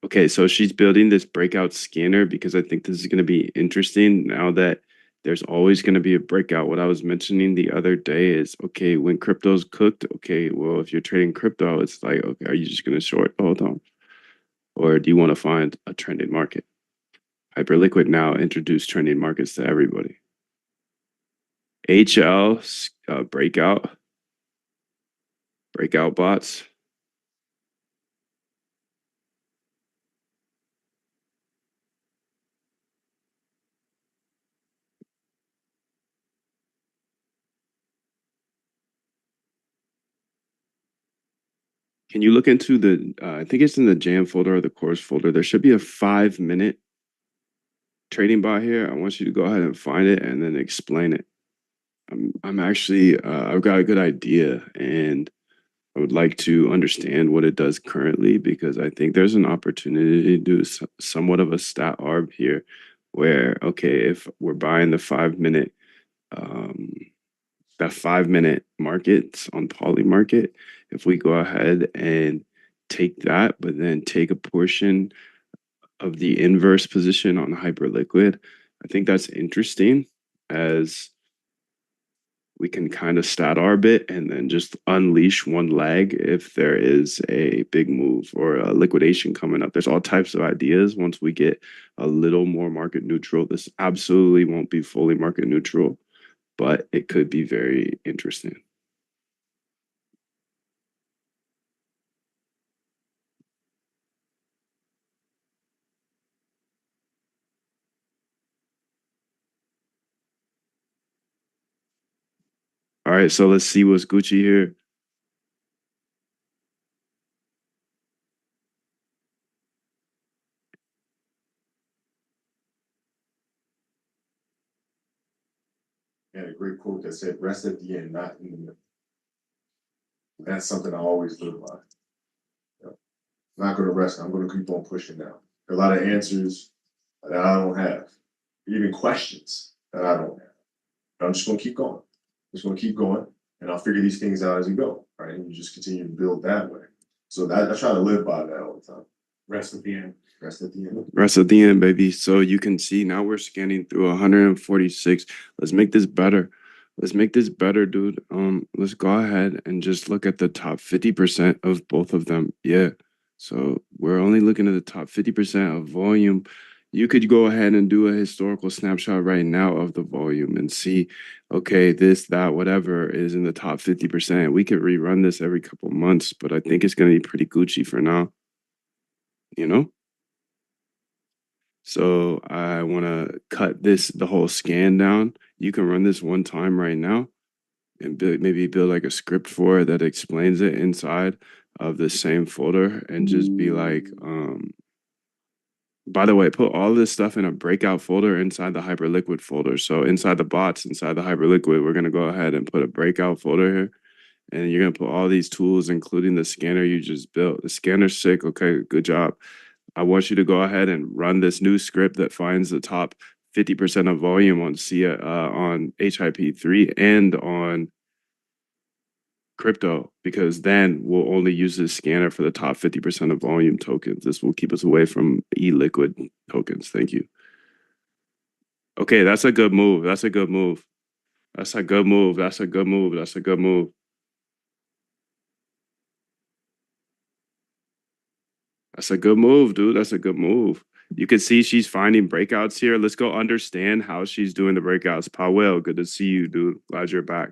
Okay, so she's building this breakout scanner because I think this is going to be interesting now that there's always going to be a breakout. What I was mentioning the other day is okay, when crypto's cooked, okay, well, if you're trading crypto, it's like, okay, are you just going to short? Hold on. Or do you want to find a trending market? Hyperliquid now introduced trending markets to everybody. HL breakout bots. Can you look into the? I think it's in the jam folder or the course folder. There should be a 5-minute trading bot here. I want you to go ahead and find it and then explain it. I'm actually I've got a good idea and I would like to understand what it does currently because I think there's an opportunity to do somewhat of a stat arb here where okay, if we're buying the 5-minute um that 5-minute markets on Polymarket, if we go ahead and take that, but then take a portion of the inverse position on Hyperliquid, I think that's interesting as we can kind of stat our bit and then just unleash one leg if there is a big move or a liquidation coming up. There's all types of ideas once we get a little more market neutral. This absolutely won't be fully market neutral, but it could be very interesting. All right, so let's see what's Gucci here. Had a great quote that said, "Rest at the end, not in the middle." That's something I always live by. You know, I'm not going to rest. I'm going to keep on pushing now. A lot of answers that I don't have, even questions that I don't have. I'm just going to keep going. Just going to keep going, and I'll figure these things out as you go. Right, and you just continue to build that way. So that I try to live by that all the time. Rest at the end. Rest at the end. Rest at the end, baby. So you can see now we're scanning through 146. Let's make this better. Let's make this better, dude. Let's go ahead and just look at the top 50% of both of them. Yeah. So we're only looking at the top 50% of volume. You could go ahead and do a historical snapshot right now of the volume and see, okay, this, that, whatever is in the top 50%. We could rerun this every couple months, but I think it's going to be pretty Gucci for now. You know? So I want to cut the whole scan down. You can run this one time right now and maybe build like a script for it that explains it inside of the same folder and just be like, by the way, put all this stuff in a breakout folder inside the Hyperliquid folder. So inside the bots, inside the Hyperliquid, we're going to go ahead and put a breakout folder here. And you're going to put all these tools, including the scanner you just built. The scanner's sick. Okay, good job. I want you to go ahead and run this new script that finds the top 50% of volume on on HIP3 and on crypto, because then we'll only use this scanner for the top 50% of volume tokens. This will keep us away from e-liquid tokens. Thank you. Okay, that's a good move. That's a good move. That's a good move. That's a good move. That's a good move. That's a good move, dude. That's a good move. You can see she's finding breakouts here. Let's go understand how she's doing the breakouts. Powell, good to see you, dude. Glad you're back.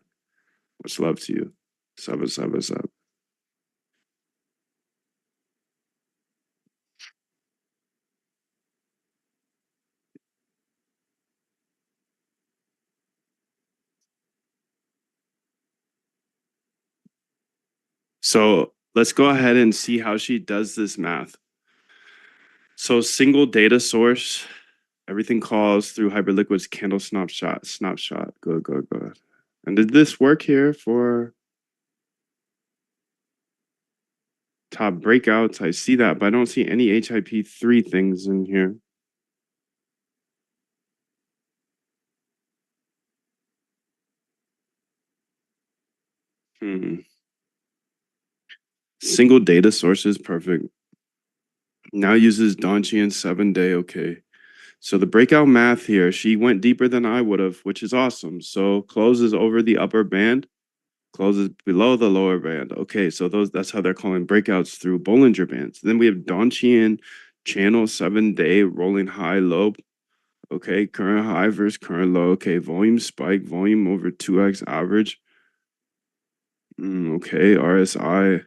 Much love to you. What's up. So let's go ahead and see how she does this math. So single data source Everything calls through Hyperliquid's candle snapshot. Good. And did this work here for top breakouts? I see that, but I don't see any HIP3 things in here. Single data sources, perfect. Now uses Donchian 7-day, okay. So the breakout math here, she went deeper than I would have, which is awesome. So closes over the upper band, closes below the lower band. Okay, so that's how they're calling breakouts through Bollinger Bands. Then we have Donchian channel 7-day rolling high low. Okay, current high versus current low. Okay, volume spike, volume over 2x average. Okay, RSI.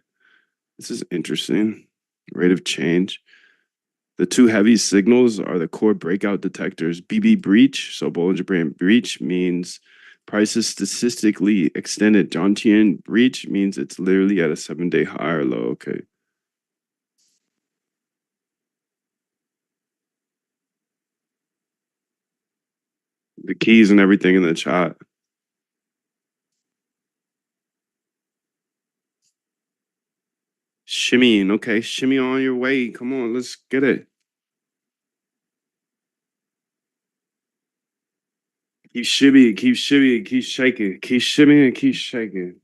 This is interesting. Rate of change. The two heavy signals are the core breakout detectors. BB breach, so Bollinger Band breach means price is statistically extended. Donchian breach means it's literally at a 7-day high or low. Okay. The keys and everything in the chat. Shimmying, okay. Shimmy on your way. Come on, let's get it. Keep shimmying, keep shaking. Keep shimmying, keep shaking.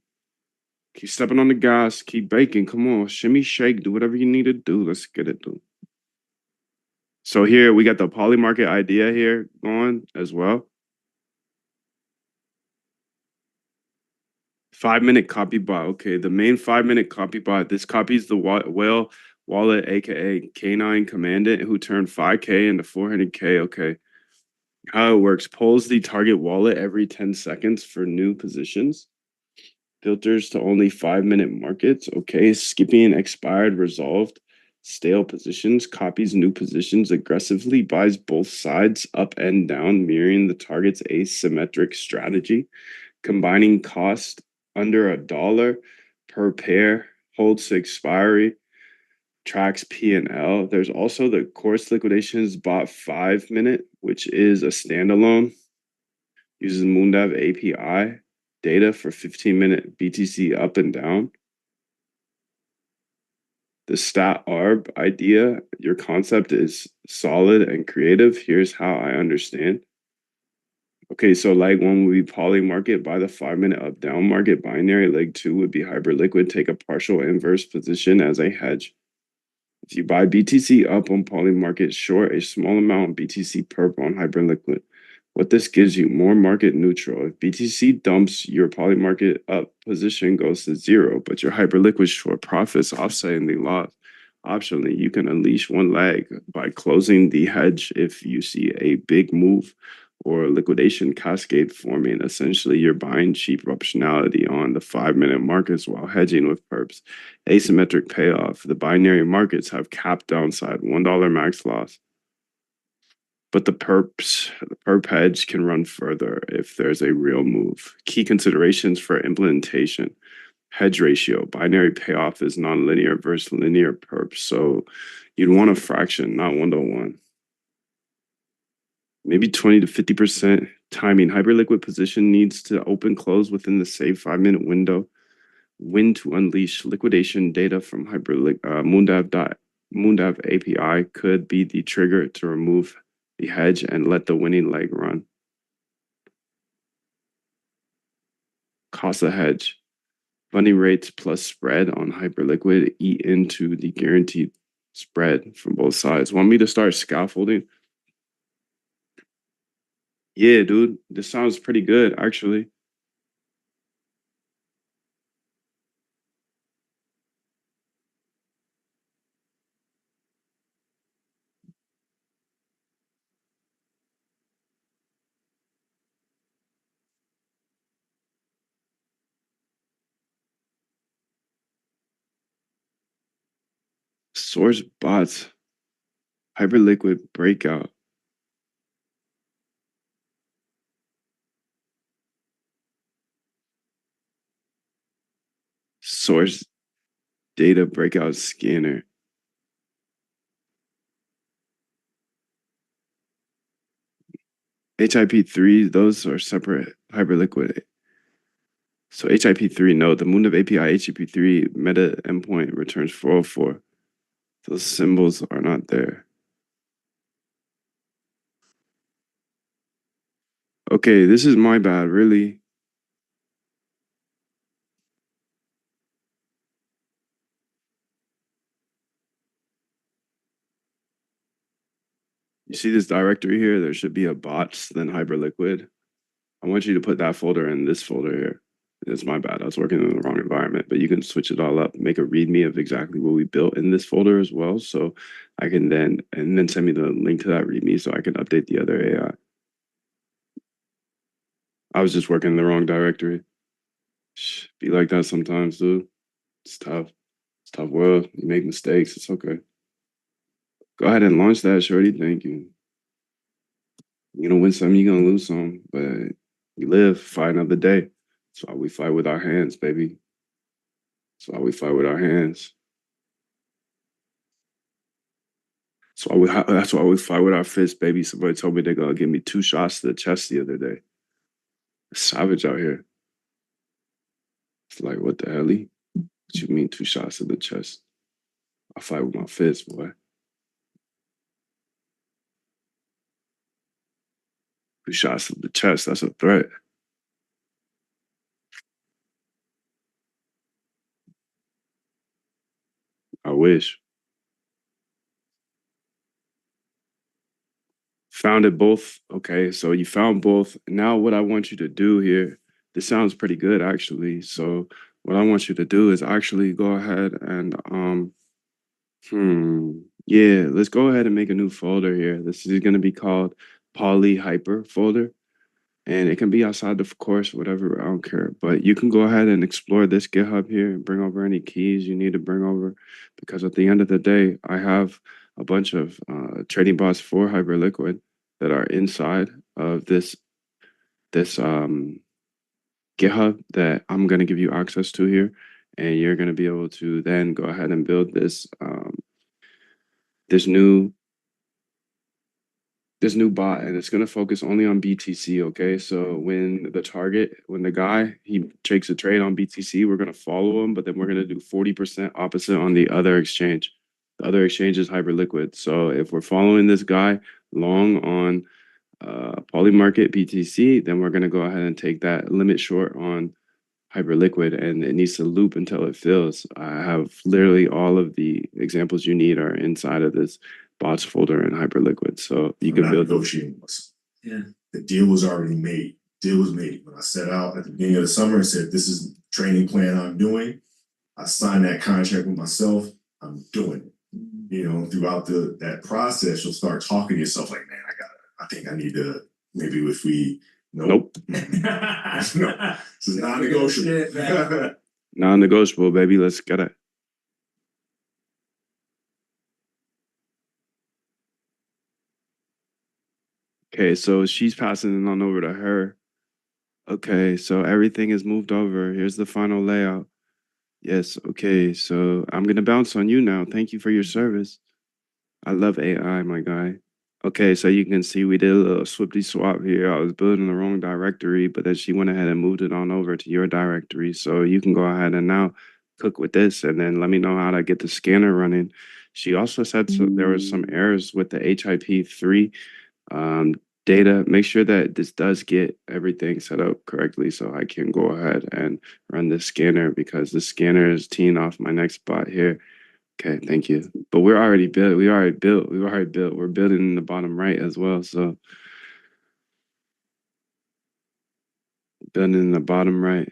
Keep stepping on the gas, keep baking. Come on, shimmy, shake, do whatever you need to do. Let's get it, dude. So here we got the Polymarket idea here going as well. 5-minute copy bot. Okay, the main 5-minute copy bot. This copies the whale wallet, aka K9 Commandant, who turned 5K into 400K. Okay. How it works: pulls the target wallet every 10 seconds for new positions. Filters to only 5-minute markets. Okay, skipping expired, resolved, stale positions. Copies new positions aggressively. Buys both sides up and down, mirroring the target's asymmetric strategy. Combining cost under $1 per pair. Holds to expiry. Tracks P&L. There's also the course liquidations bot 5-minute, which is a standalone. Uses Moondav API data for 15-minute BTC up and down. The stat arb idea, your concept is solid and creative. Here's how I understand. Okay, so leg 1 would be Polymarket, buy the 5-minute up down market binary. Leg 2 would be Hyperliquid, take a partial inverse position as a hedge. If you buy BTC up on Polymarket, short a small amount of BTC perp on Hyperliquid. What this gives you, more market neutral. If BTC dumps, your Polymarket up position goes to 0, but your Hyperliquid short profits offsetting the loss. Optionally, you can unleash one leg by closing the hedge if you see a big move or liquidation cascade forming. Essentially, you're buying cheap optionality on the 5-minute markets while hedging with perps. Asymmetric payoff. The binary markets have capped downside, $1 max loss. But the perp hedge can run further if there's a real move. Key considerations for implementation. Hedge ratio. Binary payoff is nonlinear versus linear perp. So you'd want a fraction, not 1-to-1. Maybe 20 to 50% timing. Hyperliquid position needs to open close within the saved 5-minute window. When to unleash liquidation data from Moondav API could be the trigger to remove the hedge and let the winning leg run. Cost of hedge. Funding rates plus spread on Hyperliquid eat into the guaranteed spread from both sides. Want me to start scaffolding? Yeah, dude. This sounds pretty good, actually. Source bots. Hyperliquid breakout. Source data breakout scanner. HIP3, those are separate Hyperliquid. So HIP3, no, the Moon of API HIP3 meta endpoint returns 404. Those symbols are not there. Okay, this is my bad, really. You see this directory here? There should be a bots, then Hyperliquid. I want you to put that folder in this folder here. It's my bad. I was working in the wrong environment, but you can switch it all up, make a README of exactly what we built in this folder as well. So I can then send me the link to that README so I can update the other AI. I was just working in the wrong directory. Be like that sometimes, dude. It's tough. It's a tough world. You make mistakes. It's okay. Go ahead and launch that, shorty. Thank you. You're gonna win some, you're gonna lose some, but you live, fight another day. That's why we fight with our hands, baby. That's why we fight with our hands. That's why we fight with our fists, baby. Somebody told me they're gonna give me 2 shots to the chest the other day. It's savage out here. It's like, what the hell? What you mean 2 shots to the chest? I fight with my fists, boy. 2 shots to the chest, that's a threat. I wish. Found it both. Okay, so you found both. Now what I want you to do here, this sounds pretty good actually. So what I want you to do is actually go ahead and yeah, let's go ahead and make a new folder here. This is going to be called Poly Hyper folder. And it can be outside the course, whatever, I don't care. But you can go ahead and explore this GitHub here and bring over any keys you need to bring over. Because at the end of the day, I have a bunch of trading bots for Hyperliquid that are inside of this GitHub that I'm going to give you access to here. And you're going to be able to then go ahead and build this this new bot, and it's going to focus only on BTC. Okay, so when the guy he takes a trade on BTC, we're going to follow him, but then we're going to do 40% opposite on the other exchange. The other exchange is Hyperliquid. So if we're following this guy long on Polymarket BTC, then we're going to go ahead and take that limit short on Hyperliquid, and it needs to loop until it fills. I have literally all of the examples you need are inside of this bots folder in Hyperliquid. So you can build negotiating. Yeah. The deal was already made. Deal was made. When I set out at the beginning of the summer and said, this is the training plan I'm doing, I signed that contract with myself. I'm doing it. You know, throughout that process, you'll start talking to yourself like, man, I think I need to, maybe if we, nope. No, this is non-negotiable. non-negotiable, baby. Let's get it. Okay, so she's passing it on over to her. Okay, so everything is moved over. Here's the final layout. Yes, okay, so I'm gonna bounce on you now. Thank you for your service. I love AI, my guy. Okay, so you can see we did a little swifty swap here. I was building the wrong directory, but then she went ahead and moved it on over to your directory. So you can go ahead and now cook with this and then let me know how to get the scanner running. She also said there was some errors with the HIP3 data. Make sure that this does get everything set up correctly so I can go ahead and run this scanner because the scanner is teeing off my next bot here. Okay, thank you. But we're already built. We're building in the bottom right as well. So building in the bottom right.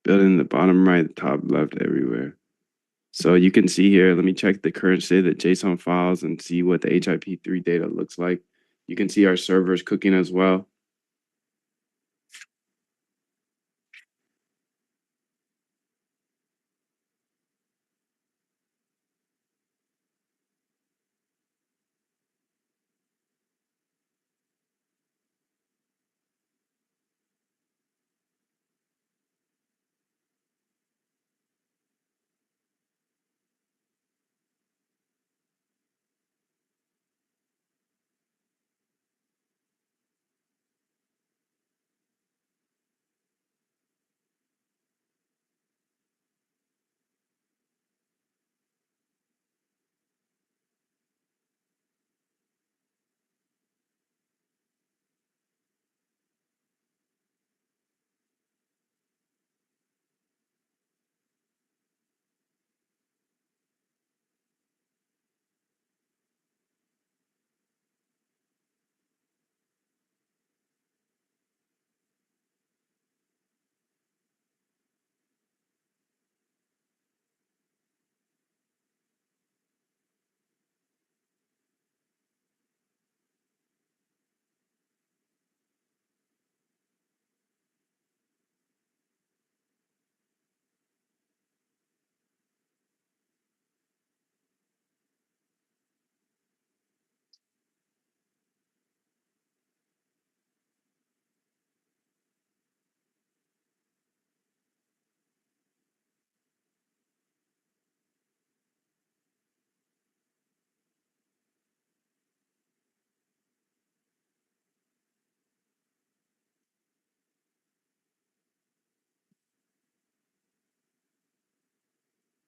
Building in the bottom right, top left, everywhere. So you can see here, let me check the current state of the JSON files and see what the HIP3 data looks like. You can see our servers cooking as well.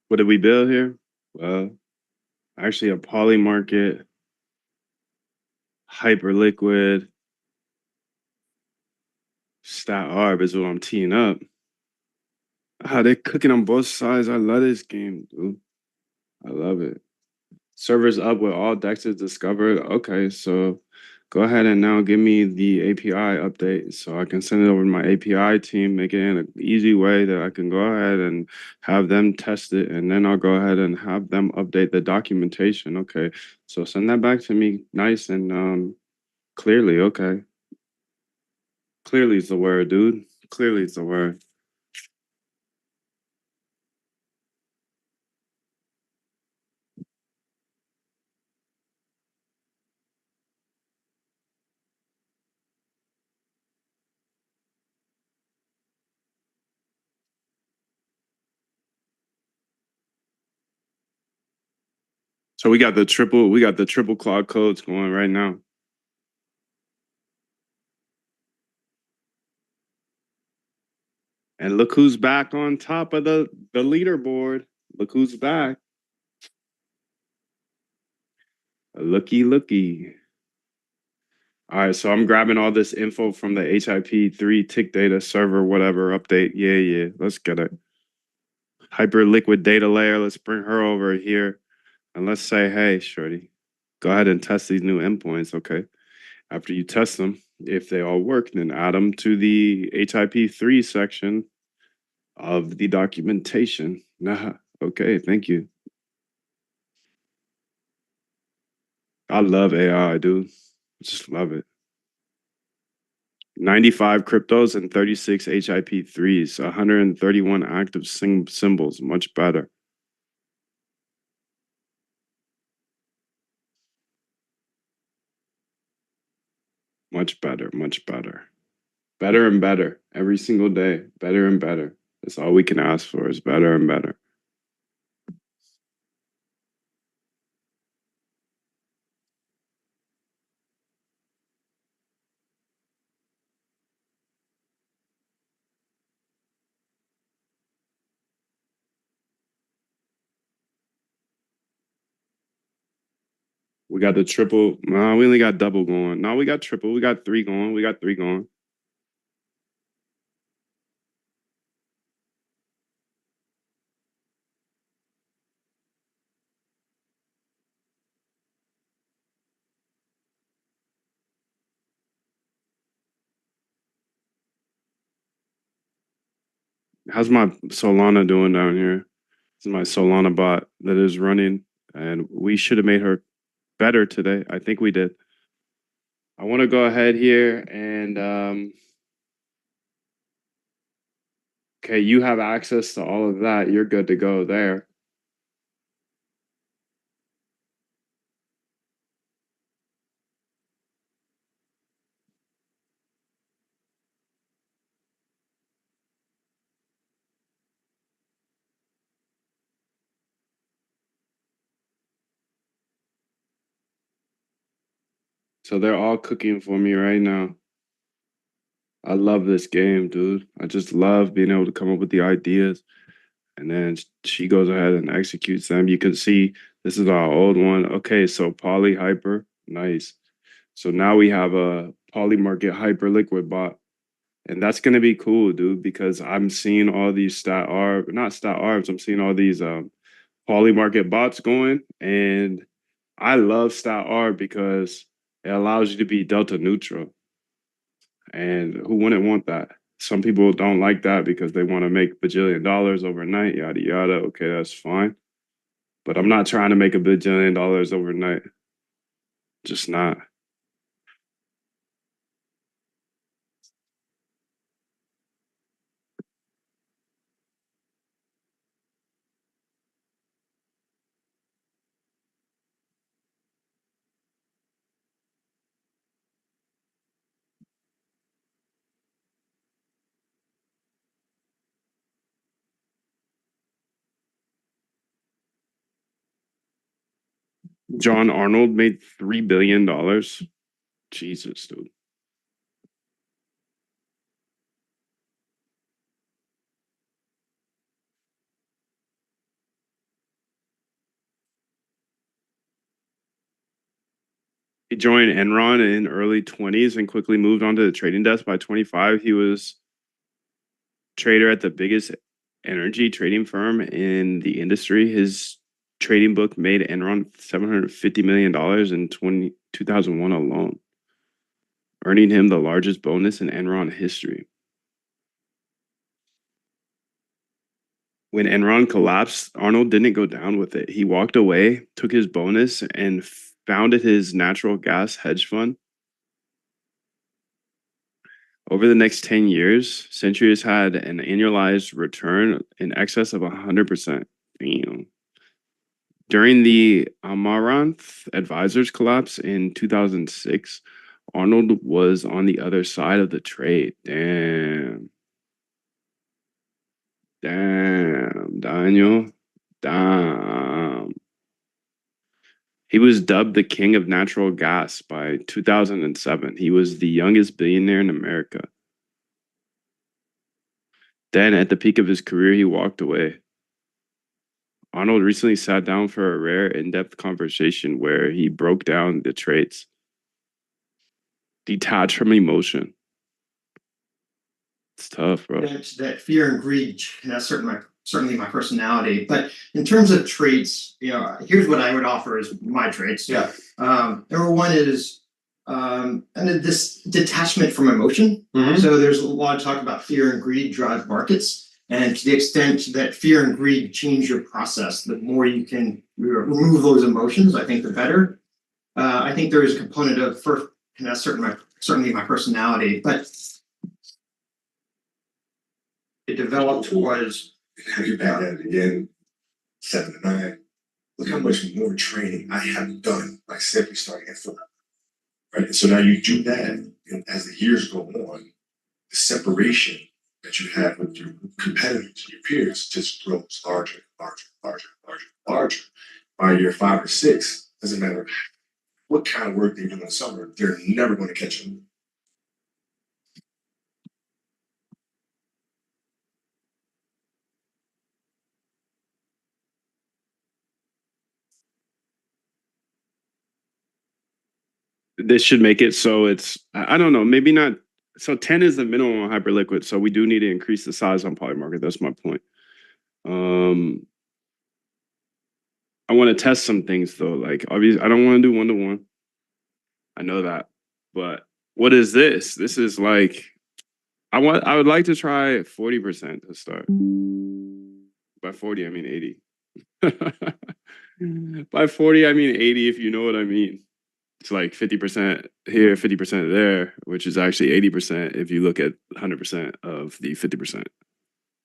What did we build here? Well, actually a poly market, hyperliquid, stat arb is what I'm teeing up. Ah, they're cooking on both sides. I love this game, dude. I love it. Servers up with all dexes discovered. Okay, so go ahead and now give me the API update so I can send it over to my API team, make it in an easy way that I can go ahead and have them test it, and then I'll go ahead and have them update the documentation. Okay, so send that back to me nice and clearly. Okay, clearly is the word, dude. Clearly is the word. So we got the triple cloud codes going right now. And look who's back on top of the leaderboard. Look who's back. Looky. All right, so I'm grabbing all this info from the HIP3 tick data server, whatever update. Yeah. Let's get it. Hyperliquid data layer. Let's bring her over here. And let's say, hey, shorty, go ahead and test these new endpoints. Okay. After you test them, if they all work, then add them to the HIP3 section of the documentation. Nah, okay, thank you. I love AI, dude. Just love it. 95 cryptos and 36 HIP3s, 131 active symbols, much better. Much better. Better and better every single day. Better and better. That's all we can ask for is better and better. We got the triple. No, we only got double going. No, we got triple. We got three going. How's my Solana doing down here? This is my Solana bot that is running, and we should have made her better today. I think we did. I want to go ahead here and okay, you have access to all of that. You're good to go there. So they're all cooking for me right now. I love this game, dude. I just love being able to come up with the ideas. And then she goes ahead and executes them. You can see this is our old one. Okay, so poly hyper, nice. So now we have a poly market hyper liquid bot. And that's gonna be cool, dude, because I'm seeing all these not stat arbs, I'm seeing all these poly market bots going. And I love stat arb because it allows you to be delta neutral. And who wouldn't want that? Some people don't like that because they want to make bajillion dollars overnight, yada yada. Okay, that's fine. But I'm not trying to make a bajillion dollars overnight. Just not. John Arnold made $3 billion. Jesus, dude. joined Enron in early 20s and quickly moved onto the trading desk. By 25, he was trader at the biggest energy trading firm in the industry. His trading book made Enron $750 million in 2001 alone, earning him the largest bonus in Enron history. When Enron collapsed, Arnold didn't go down with it. He walked away, took his bonus, and founded his natural gas hedge fund. Over the next 10 years, Century has had an annualized return in excess of 100%. Damn. During the Amaranth Advisors collapse in 2006, Arnold was on the other side of the trade. Damn. Damn, Daniel. Damn. He was dubbed the king of natural gas by 2007. He was the youngest billionaire in America. Then, at the peak of his career, he walked away. Arnold recently sat down for a rare, in-depth conversation where he broke down the traits. Detached from emotion. It's tough, bro. That fear and greed, that's certainly my personality. But in terms of traits, here's what I would offer as my traits. Yeah. Number one is and this detachment from emotion. Mhm. So there's a lot of talk about fear and greed drive markets. And to the extent that fear and greed change your process, the more you can remove those emotions, I think the better. I think there is a component of first, and that's certainly my personality, but it developed was Have you back at it again, 7 to 9. Look how much more training I have done by simply starting at 4. Right. And so now you do that, and as the years go on, the separation that you have with your competitors, your peers, just grows larger, larger, larger, larger, larger. By year 5 or 6, doesn't matter what kind of work they do in the summer, they're never going to catch them. This should make it so it's, I don't know, maybe not. So 10 is the minimum on Hyperliquid. So we do need to increase the size on Polymarket. That's my point. I want to test some things though. Like obviously, I don't want to do 1-to-1. I know that, but what is this? This is like, I would like to try 40% to start. By 40, I mean 80. By 40, I mean 80, if you know what I mean. It's like 50% here, 50% there, which is actually 80% if you look at 100% of the 50%.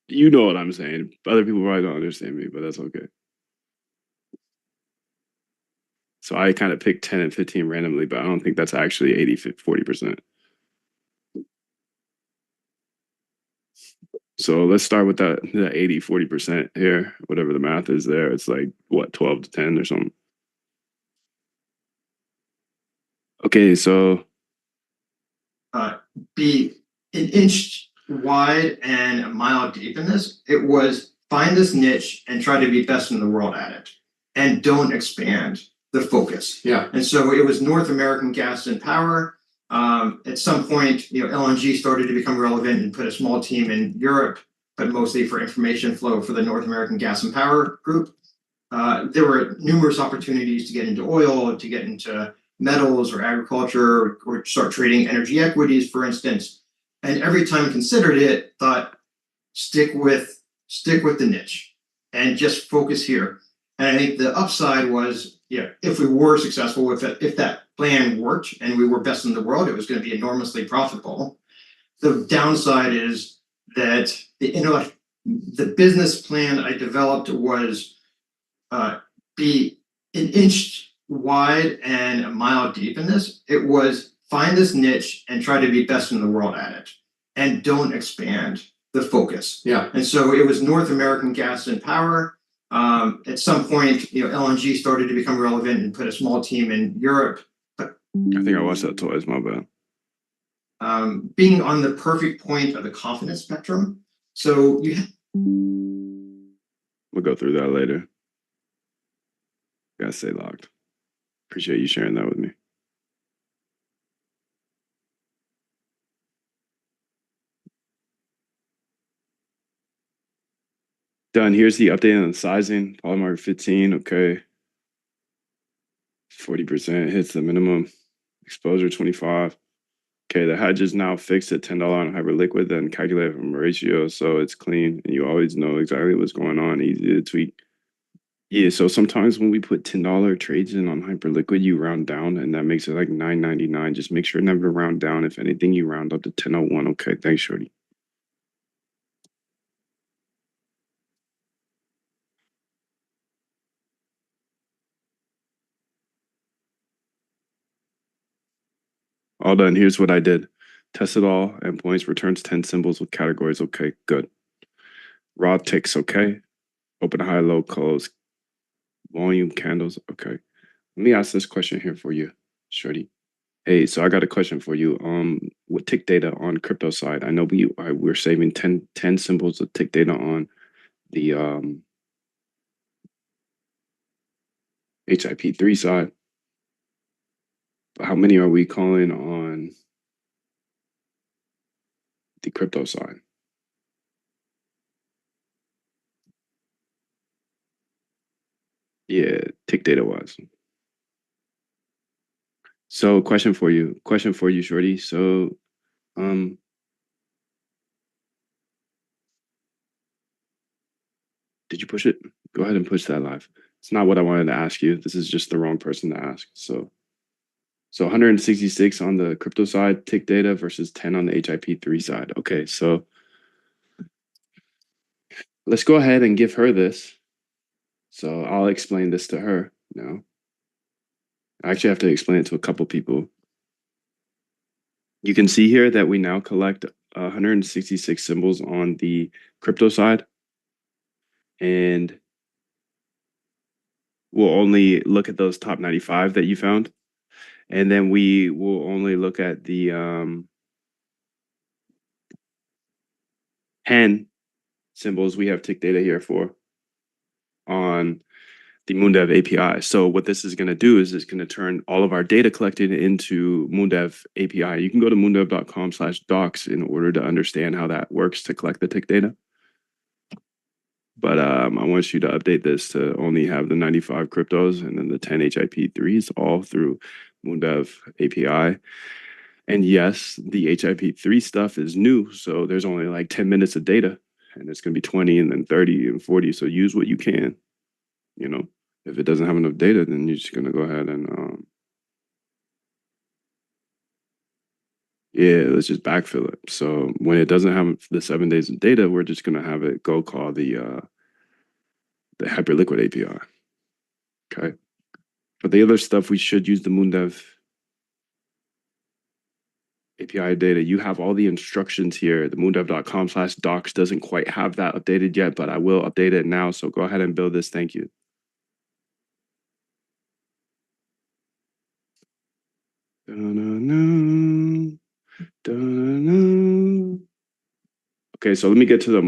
You know what I'm saying. Other people probably don't understand me, but that's okay. So I kind of picked 10 and 15 randomly, but I don't think that's actually 40%. So let's start with the 40% here, whatever the math is there. It's like, what, 12 to 10 or something? Okay, so be an inch wide and a mile deep in this. It was find this niche and try to be best in the world at it, and don't expand the focus. Yeah. And so it was North American gas and power. At some point, LNG started to become relevant and put a small team in Europe, but mostly for information flow for the North American gas and power group. There were numerous opportunities to get into oil, to get into metals or agriculture, or start trading energy equities, for instance. And every time considered it, thought, stick with the niche and just focus here. And I think the upside was, if we were successful with it, if that plan worked and we were best in the world, it was going to be enormously profitable. The downside is that the business plan I developed was be an inch wide and a mile deep in this. It was find this niche and try to be best in the world at it, and don't expand the focus. Yeah. And so it was North American gas and power. At some point, LNG started to become relevant and put a small team in Europe. I think I watched that twice, my bad. Being on the perfect point of the confidence spectrum. So We'll go through that later. Gotta stay locked. Appreciate you sharing that with me. Done. Here's the update on the sizing. Polymarket 15. Okay. 40% hits the minimum. Exposure 25. Okay, the hedge is now fixed at $10 on Hyperliquid, then calculated from a ratio, so it's clean and you always know exactly what's going on, easy to tweak. Yeah, so sometimes when we put $10 trades in on Hyperliquid, you round down and that makes it like $9.99. Just make sure never to round down. If anything, you round up to 10.01. Okay, thanks, Shorty. All done. Here's what I did. Tested all endpoints, returns 10 symbols with categories. Okay, good. Raw ticks, okay. Open, high, low, close. Volume, candles, okay. Let me ask this question here for you, Shorty. Hey, so I got a question for you. With tick data on crypto side, I know we're saving 10 symbols of tick data on the HIP3 side. But how many are we calling on the crypto side? Yeah, tick data wise. So question for you, Shorty. So did you push it? Go ahead and push that live. It's not what I wanted to ask you. This is just the wrong person to ask. So 166 on the crypto side, tick data versus 10 on the HIP3 side. Okay, so let's go ahead and give her this. So I'll explain this to her now. I actually have to explain it to a couple people. You can see here that we now collect 166 symbols on the crypto side. And we'll only look at those top 95 that you found. And then we will only look at the 10 symbols we have tick data here for on the Moondev API. So what this is going to do is it's going to turn all of our data collected into Moondev API. You can go to moondev.com/docs in order to understand how that works to collect the tick data. But I want you to update this to only have the 95 cryptos and then the 10 HIP3s all through Moondev API. And yes, the HIP3 stuff is new. So there's only like 10 minutes of data and it's going to be 20 and then 30 and 40. So use what you can, you know. If it doesn't have enough data, then you're just going to go ahead and, yeah, let's just backfill it. So when it doesn't have the 7 days of data, we're just going to have it go call the Hyperliquid API. Okay. For the other stuff, we should use the Moondev API data. You have all the instructions here. The moondev.com/docs doesn't quite have that updated yet, but I will update it now. So go ahead and build this. Thank you. Okay, so let me get to the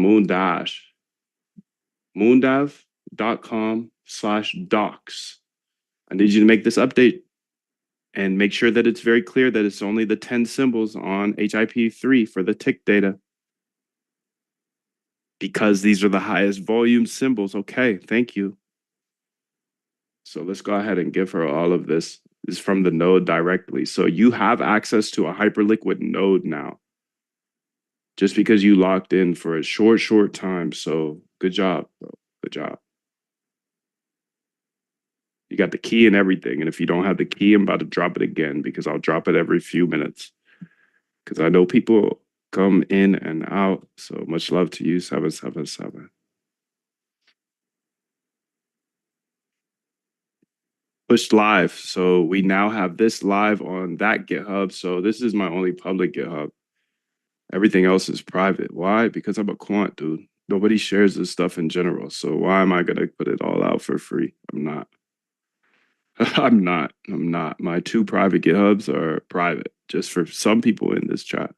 moondev.com/docs. I need you to make this update and make sure that it's very clear that it's only the 10 symbols on HIP3 for the tick data. Because these are the highest volume symbols. Okay, thank you. So let's go ahead and give her all of this. This is from the node directly. So you have access to a Hyperliquid node now. Just because you locked in for a short time. So good job, bro. Good job. You got the key and everything. And if you don't have the key, I'm about to drop it again because I'll drop it every few minutes. Because I know people come in and out. So much love to you, 777. Pushed live. So we now have this live on that GitHub. So this is my only public GitHub. Everything else is private. Why? Because I'm a quant, dude. Nobody shares this stuff in general. So why am I going to put it all out for free? I'm not. I'm not. My 2 private GitHubs are private, just for some people in this chat.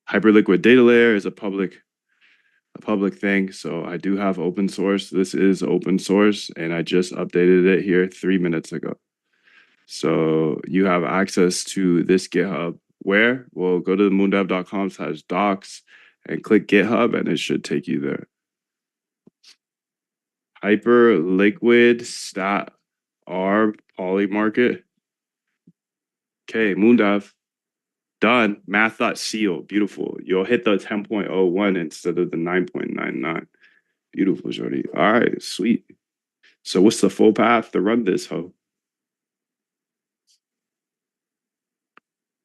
Hyperliquid data layer is a public thing. So I do have open source. This is open source, and I just updated it here 3 minutes ago. So you have access to this GitHub. Where? Well, go to moondev.com/docs and click GitHub, and it should take you there. Hyper liquid stat R poly market. Okay, Moondive. Done. Math.seal. Beautiful. You'll hit the 10.01 instead of the 9.99. Beautiful, Jordy. All right, sweet. So what's the full path to run this hoe?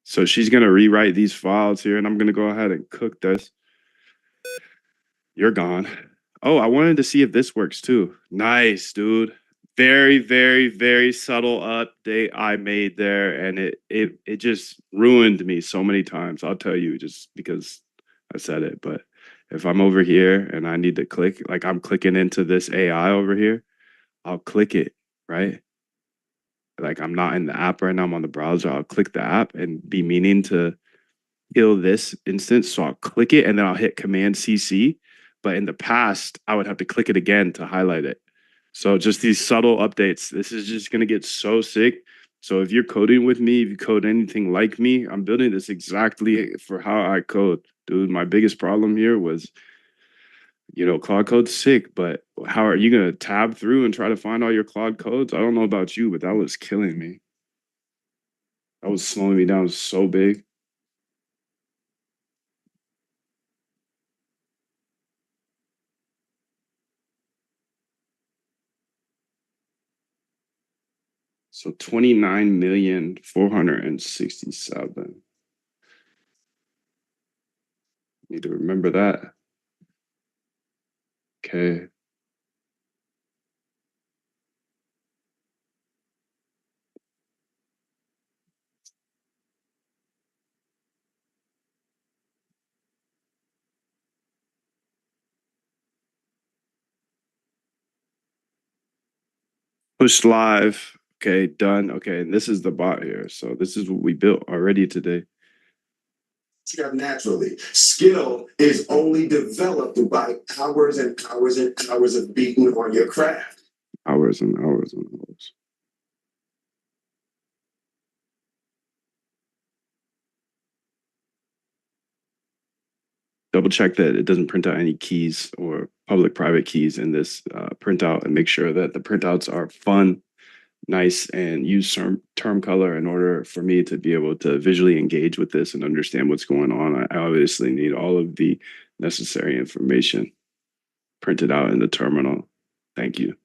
So she's gonna rewrite these files here, and I'm gonna go ahead and cook this. You're gone. Oh, I wanted to see if this works too. Nice, dude. Very, very, very subtle update I made there, and it just ruined me so many times. I'll tell you, just because I said it. But if I'm over here and I need to click, like I'm clicking into this AI over here, I'll click it, right? Like I'm not in the app right now, I'm on the browser. I'll click the app and be meaning to kill this instance. So I'll click it and then I'll hit Command CC. But in the past, I would have to click it again to highlight it. So just these subtle updates. This is just gonna get so sick. So if you're coding with me, if you code anything like me, I'm building this exactly for how I code. Dude, my biggest problem here was, Claude Code's sick, but how are you gonna tab through and try to find all your Claude codes? I don't know about you, but that was killing me. That was slowing me down so big. So 29,467,000. Need to remember that. Okay. Push live. Okay, done. Okay, and this is the bot here. So this is what we built already today. Naturally. Skill is only developed by hours and hours and hours of beating on your craft. Hours and hours and hours. Double check that it doesn't print out any keys or public private keys in this printout, and make sure that the printouts are fun, nice, and use term color in order for me to be able to visually engage with this and understand what's going on. I obviously need all of the necessary information printed out in the terminal. Thank you.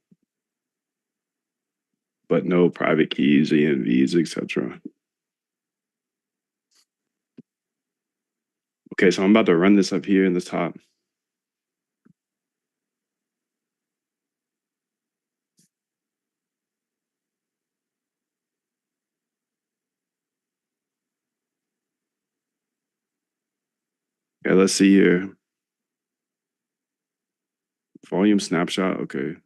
But no private keys, ENVs, etc. Okay, so I'm about to run this up here in the top. Okay, let's see here. Volume snapshot. Okay.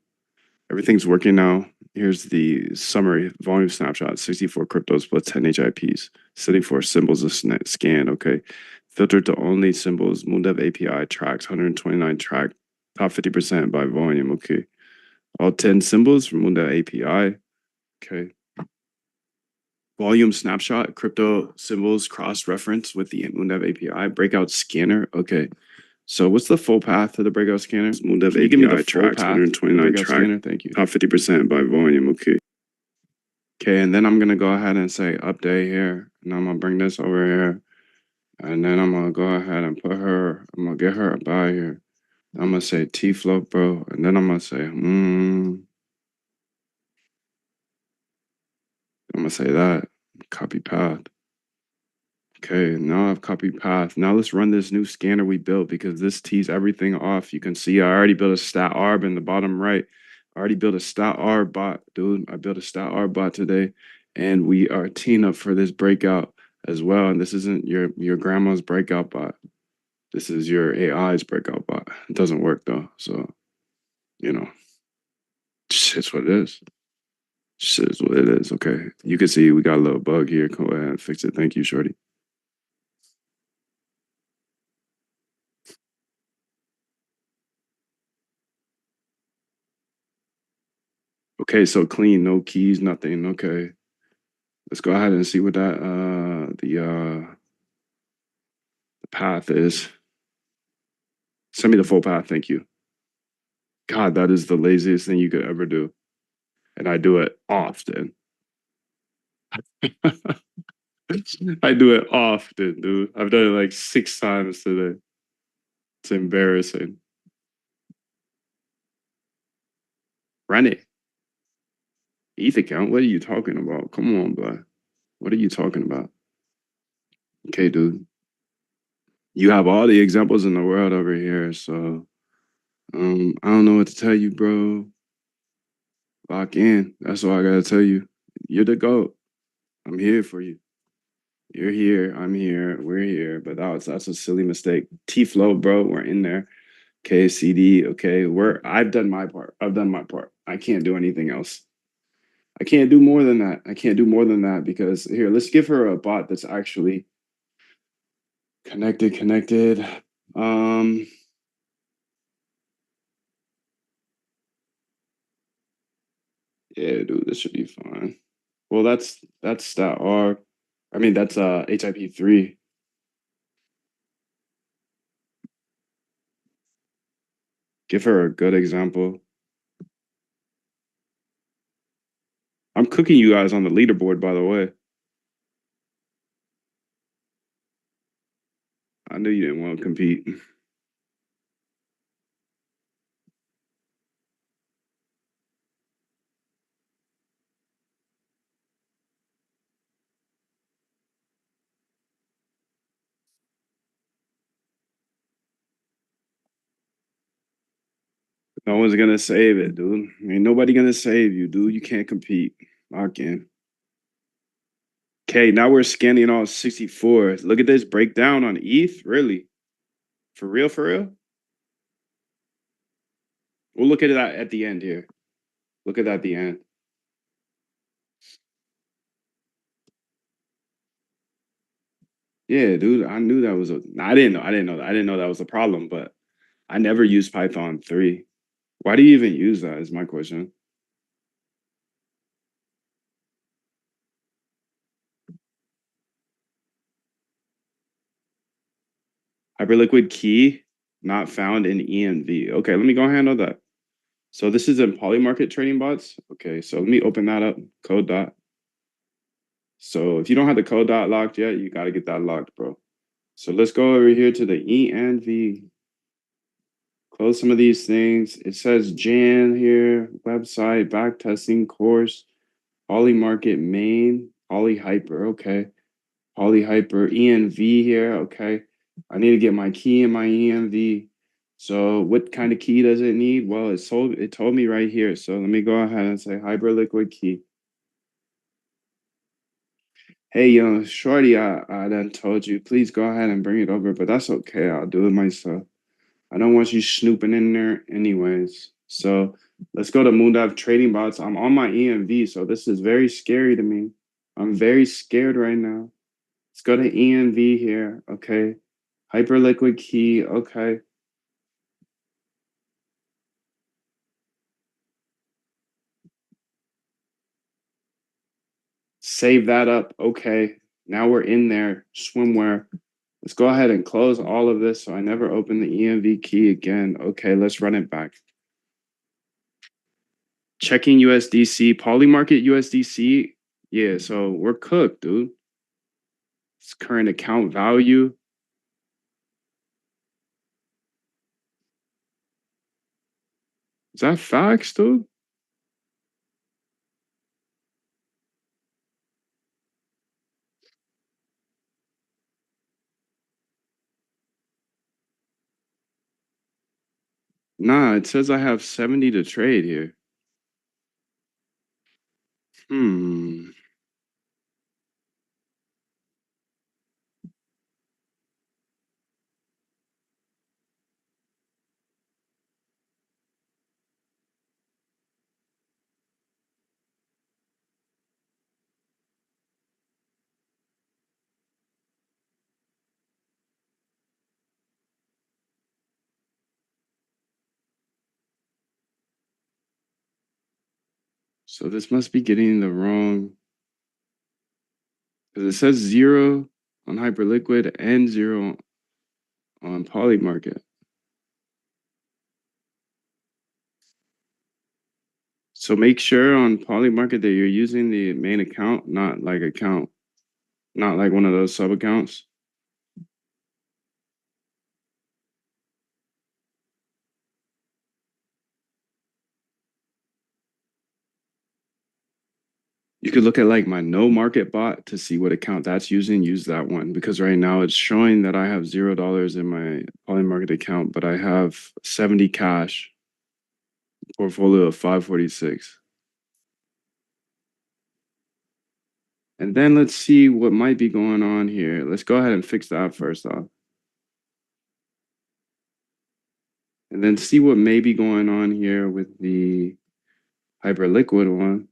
Everything's working now. Here's the summary. Volume snapshot, 64 cryptos plus 10 HIPs, 74 symbols of scan. Okay. Filtered to only symbols. Moondev API tracks 129 track, top 50% by volume. Okay. All 10 symbols from Moondev API. Okay. Volume snapshot, crypto symbols cross reference with the Moondev API. Breakout scanner. Okay. So what's the full path to the breakout scanner? Moondev API give me the tracks 129 track. Scanner? Thank you. Top 50% by volume. Okay. Okay, and then I'm gonna go ahead and say update here, and I'm gonna bring this over here, and then I'm gonna go ahead and put her. I'm gonna get her about here. I'm gonna say T float, bro, and then I'm gonna say I'm gonna say that copy path. Okay, now I've copied path. Now let's run this new scanner we built, because this tees everything off. You can see I already built a stat arb in the bottom right. I already built a stat arb bot, dude. I built a stat arb bot today, and we are teeing up for this breakout as well. And this isn't your grandma's breakout bot. This is your AI's breakout bot. It doesn't work though, so it's what it is. Shit is what it is. Okay, you can see we got a little bug here. Go ahead and fix it. Thank you, shorty. Okay, so clean, no keys, nothing. Okay. Let's go ahead and see what that the path is. Send me the full path, thank you. God, that is the laziest thing you could ever do. And I do it often. I do it often, dude. I've done it like 6 times today. It's embarrassing. Run it. ETH account? What are you talking about? Come on, bro. What are you talking about? Okay, dude. You have all the examples in the world over here, so I don't know what to tell you, bro. Lock in. That's all I gotta tell you. You're the GOAT. I'm here for you. You're here. I'm here. We're here. But that's a silly mistake. T Flow, bro. We're in there. Okay, CD. Okay, I've done my part. I've done my part. I can't do anything else. I can't do more than that. I can't do more than that because here, let's give her a bot that's actually connected. Yeah, dude, this should be fine. Well, that's that R. I mean, that's HIP3. Give her a good example. I'm cooking you guys on the leaderboard, by the way. I knew you didn't want to compete. No one's gonna save it, dude. Ain't nobody gonna save you, dude. You can't compete. Lock in. Okay, now we're scanning all 64. Look at this breakdown on ETH. Really? For real, for real? We'll look at that at the end here. Look at that at the end. Yeah, dude. I knew that was I didn't know. I didn't know that was a problem, but I never used Python 3. Why do you even use that? Is my question. Hyperliquid key not found in ENV. Okay, let me go handle that. So this is in Polymarket trading bots. Okay, so let me open that up. Code dot. So if you don't have the code dot locked yet, you got to get that locked, bro. So let's go over here to the ENV. Close some of these things. It says Jan here, website, back testing course, Polymarket main, Polyhyper. Okay. Polyhyper ENV here. Okay. I need to get my key in my ENV. So what kind of key does it need? Well, it told me right here. So let me go ahead and say Hyperliquid key. Hey, shorty, I done told you, please go ahead and bring it over, but that's okay. I'll do it myself. I don't want you snooping in there anyways. So let's go to Moondive Trading Bots. I'm on my ENV, so this is very scary to me. I'm very scared right now. Let's go to ENV here. Okay. Hyperliquid key. Okay. Save that up. Okay. Now we're in there. Swimwear. Let's go ahead and close all of this so I never open the ENV key again. Okay, let's run it back. Checking USDC, Polymarket USDC. Yeah, so we're cooked, dude. It's current account value. Is that facts, dude? Nah, it says I have 70 to trade here. Hmm. So this must be getting the wrong. Because it says 0 on Hyperliquid and 0 on Polymarket. So make sure on Polymarket that you're using the main account, not like one of those sub accounts. You could look at like my no market bot to see what account that's using. Use that one because right now it's showing that I have $0 in my Polymarket account, but I have 70 cash, portfolio of 546. And then let's see what might be going on here. Let's go ahead and fix that first off. And then see what may be going on here with the Hyperliquid one.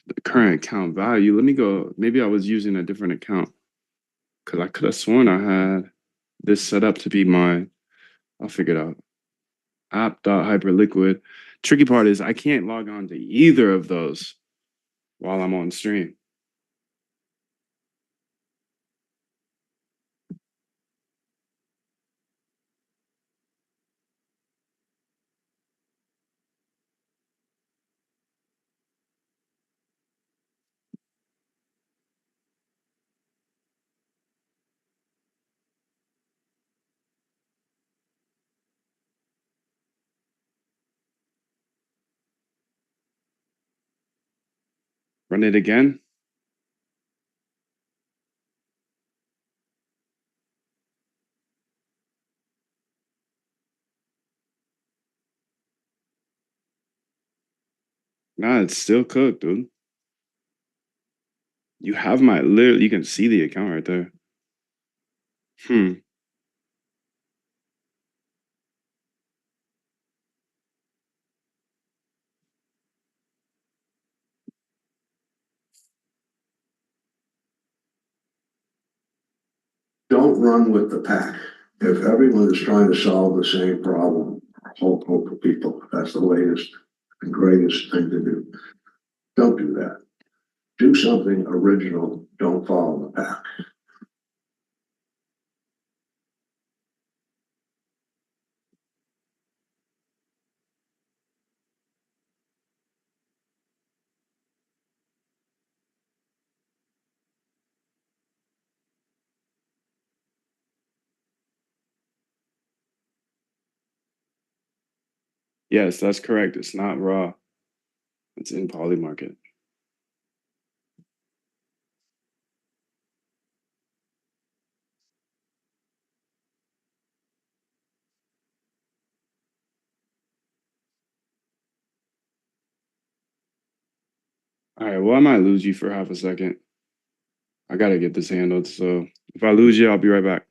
The current account value. Let me go. Maybe I was using a different account because I could have sworn I had this set up to be my, I'll figure it out. App.hyperliquid. Tricky part is I can't log on to either of those while I'm on stream. Run it again. Nah, it's still cooked, dude. You have my literally, you can see the account right there. Don't run with the pack. If everyone is trying to solve the same problem, whole group of people, that's the latest and greatest thing to do. Don't do that. Do something original. Don't follow the pack. Yes, that's correct. It's not raw. It's in Polymarket. All right, well, I might lose you for half a second. I gotta get this handled. So if I lose you, I'll be right back.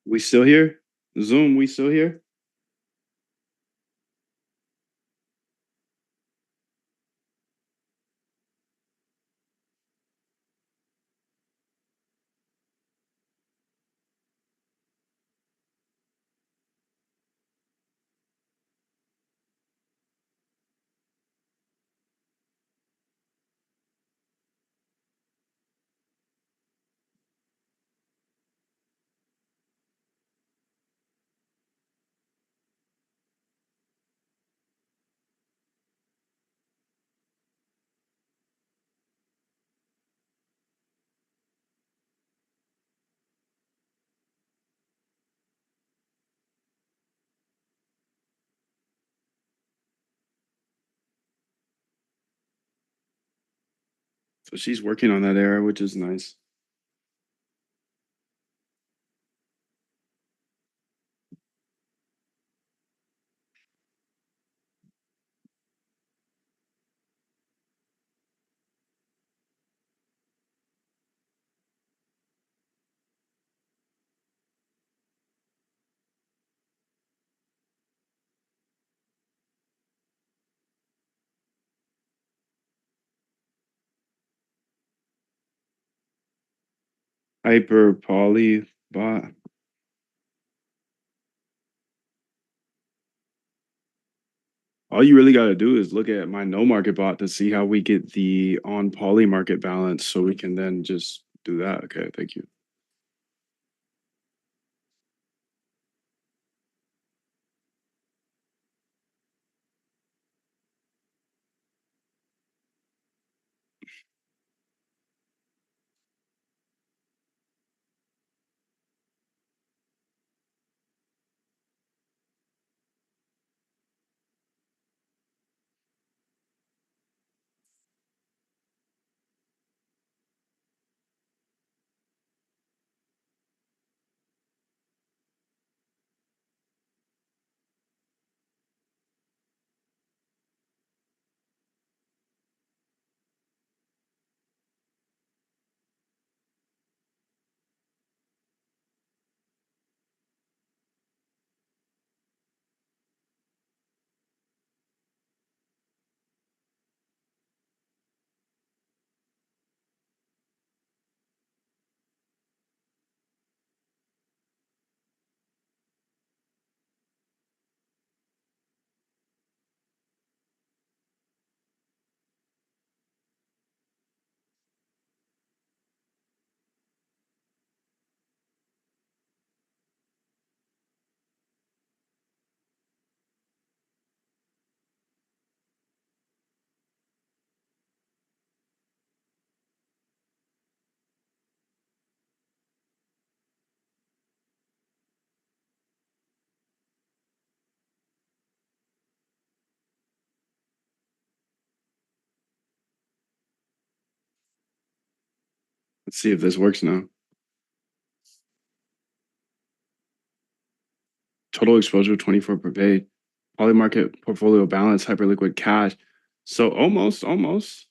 We still here? Zoom, we still here? So she's working on that error, which is nice. Hyper Poly bot. All you really got to do is look at my no market bot to see how we get the on poly market balance so we can then just do that. Okay, thank you. Let's see if this works now. Total exposure 24 per page. Poly market portfolio balance, hyperliquid cash. So almost.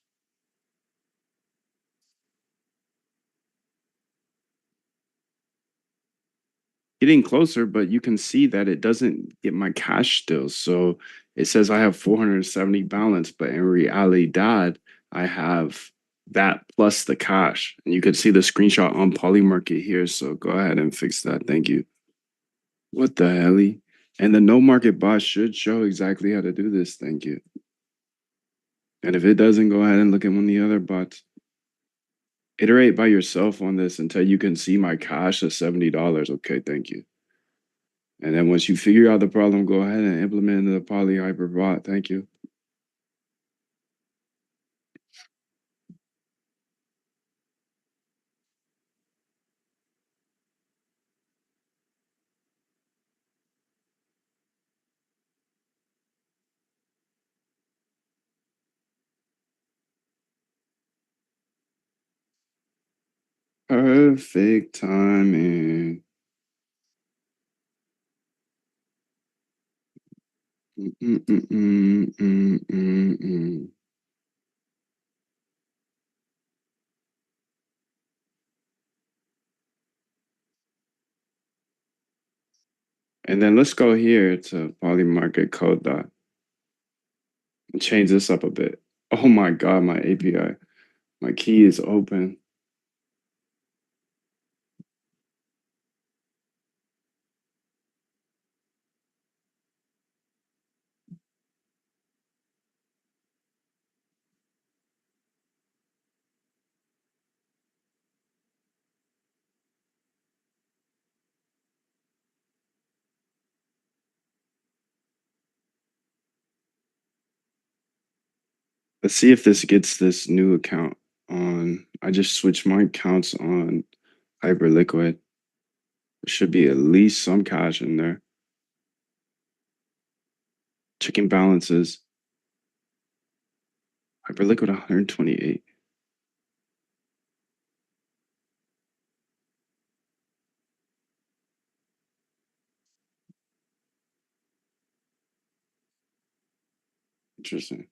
Getting closer, but you can see that it doesn't get my cash still. So it says I have 470 balance, but in realidad, I have that plus the cash. And you could see the screenshot on Polymarket here. So go ahead and fix that. Thank you. What the hell? And the no market bot should show exactly how to do this. Thank you. And if it doesn't, go ahead and look at one of the other bots. Iterate by yourself on this until you can see my cash of $70. Okay, thank you. And then once you figure out the problem, go ahead and implement the poly hyper bot. Thank you. Perfect timing. Mm. And then let's go here to Polymarket code dot and change this up a bit. Oh my God, my API, my key is open. Let's see if this gets this new account on. I just switched my accounts on Hyperliquid. There should be at least some cash in there. Checking balances. Hyperliquid 128. Interesting.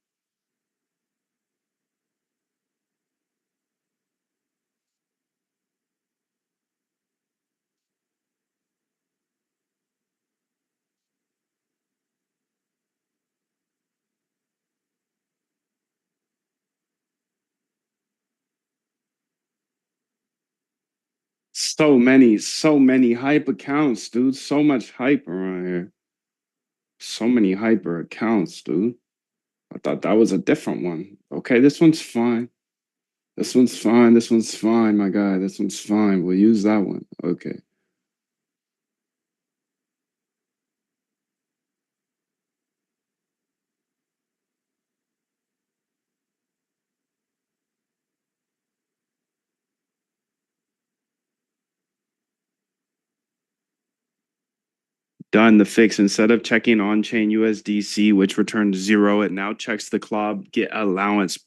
So many hype accounts, dude. So much hype around here. So many hyper accounts, dude. I thought that was a different one. Okay, this one's fine. This one's fine. This one's fine, my guy. This one's fine. We'll use that one. Okay. Done the fix. Instead of checking on-chain USDC, which returns 0, it now checks the club get allowance.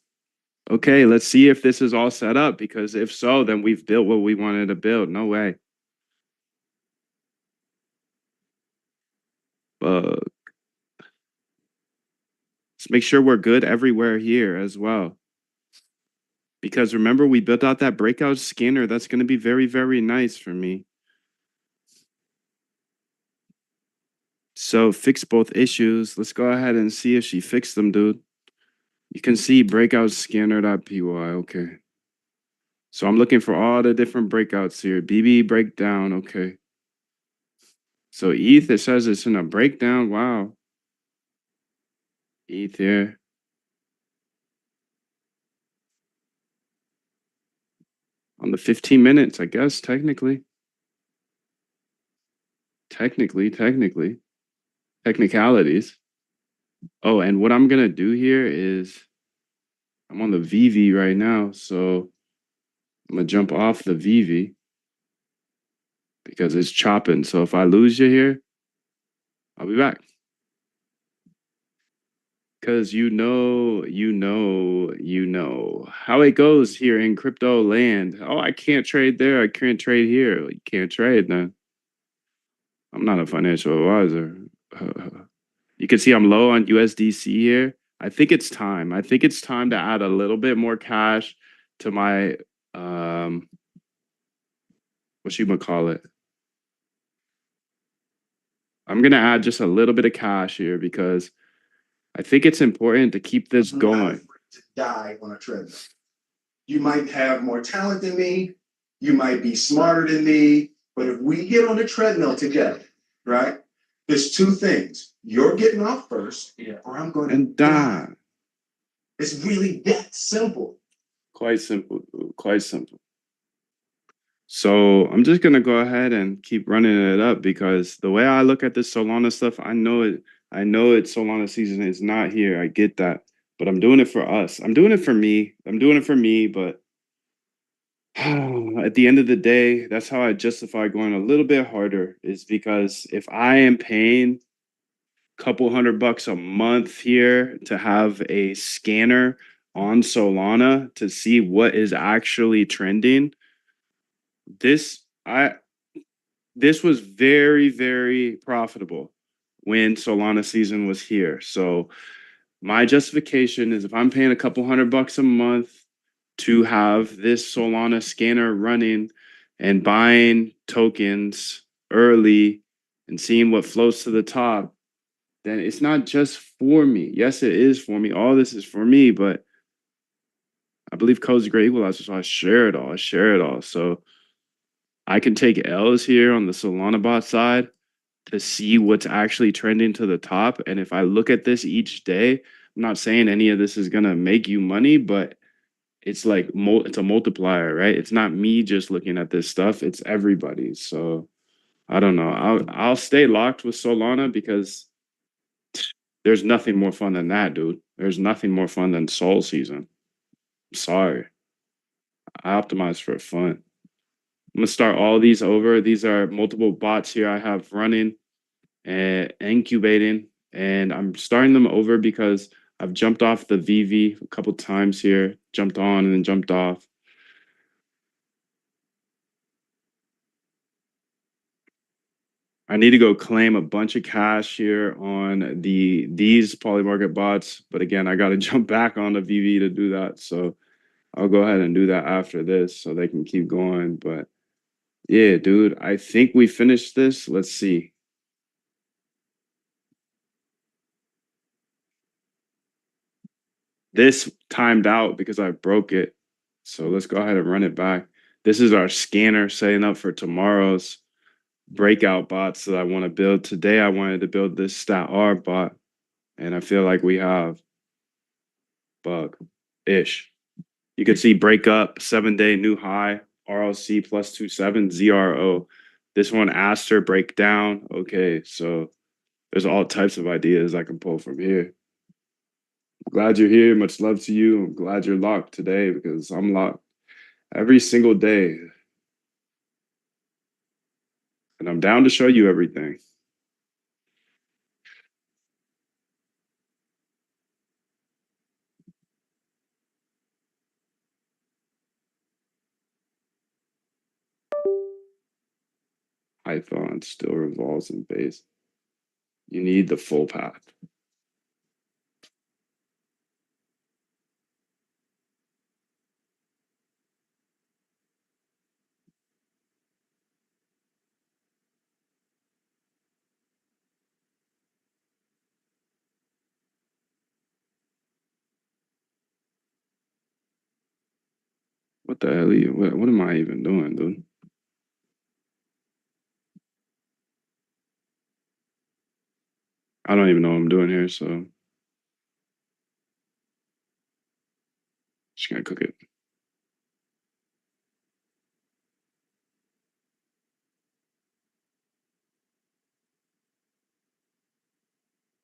Okay, let's see if this is all set up, because if so, then we've built what we wanted to build. No way. Let's make sure we're good everywhere here as well. Because remember, we built out that breakout scanner. That's going to be very, very nice for me. So fix both issues. Let's go ahead and see if she fixed them, dude. You can see breakout scanner.py. Okay. So I'm looking for all the different breakouts here. BB breakdown. Okay. So ETH, it says it's in a breakdown. Wow. ETH here. On the 15 minutes, I guess, technically. Technicalities. Oh, and what I'm going to do here is I'm on the VV right now. So I'm going to jump off the VV because it's chopping. So if I lose you here, I'll be back. Because you know how it goes here in crypto land. Oh, I can't trade there. I can't trade here. You can't trade then. I'm not a financial advisor. You can see I'm low on USDC here. I think it's time. I think it's time to add a little bit more cash to my what you gonna call it. I'm gonna add just a little bit of cash here because I think it's important to keep this going. To die on a treadmill. You might have more talent than me, you might be smarter than me, but if we get on the treadmill together, right? There's two things. You're getting off first, or I'm going And die. It's really that simple. Quite simple, dude. Quite simple. So I'm just gonna go ahead and keep running it up because the way I look at this Solana stuff, I know it's Solana season is not here. I get that. But I'm doing it for us. I'm doing it for me. But at the end of the day, that's how I justify going a little bit harder, is because if I am paying a couple $100 a month here to have a scanner on Solana to see what is actually trending, this was very, very profitable when Solana season was here. So my justification is if I'm paying a couple $100 a month to have this Solana scanner running and buying tokens early and seeing what floats to the top, then it's not just for me. Yes, it is for me. All this is for me, but I believe code's a great equalizer, so I share it all. So I can take L's here on the Solana bot side to see what's actually trending to the top. And if I look at this each day, I'm not saying any of this is gonna make you money, but it's like it's a multiplier, right? It's not me just looking at this stuff; it's everybody. So I don't know. I'll stay locked with Solana because there's nothing more fun than that, dude. There's nothing more fun than Sol season. I'm sorry, I optimize for fun. I'm gonna start all these over. These are multiple bots here I have running and incubating, and I'm starting them over because I've jumped off the VV a couple times here, jumped on and then jumped off. I need to go claim a bunch of cash here on these Polymarket bots, but again, I got to jump back on the VV to do that. So I'll go ahead and do that after this so they can keep going. But yeah, dude, I think we finished this. Let's see. This timed out because I broke it. So let's go ahead and run it back. This is our scanner setting up for tomorrow's breakout bots that I want to build. Today, I wanted to build this stat R bot, and I feel like we have bug-ish. You can see break up, 7-day new high, RLC plus 27, ZRO. This one, Aster, break down. Okay, so there's all types of ideas I can pull from here. Glad you're here. Much love to you. I'm glad you're locked today because I'm locked every single day. And I'm down to show you everything. Python still revolves in base. You need the full path. What the hell? What am I even doing, dude? I don't even know what I'm doing here, so just gonna cook it.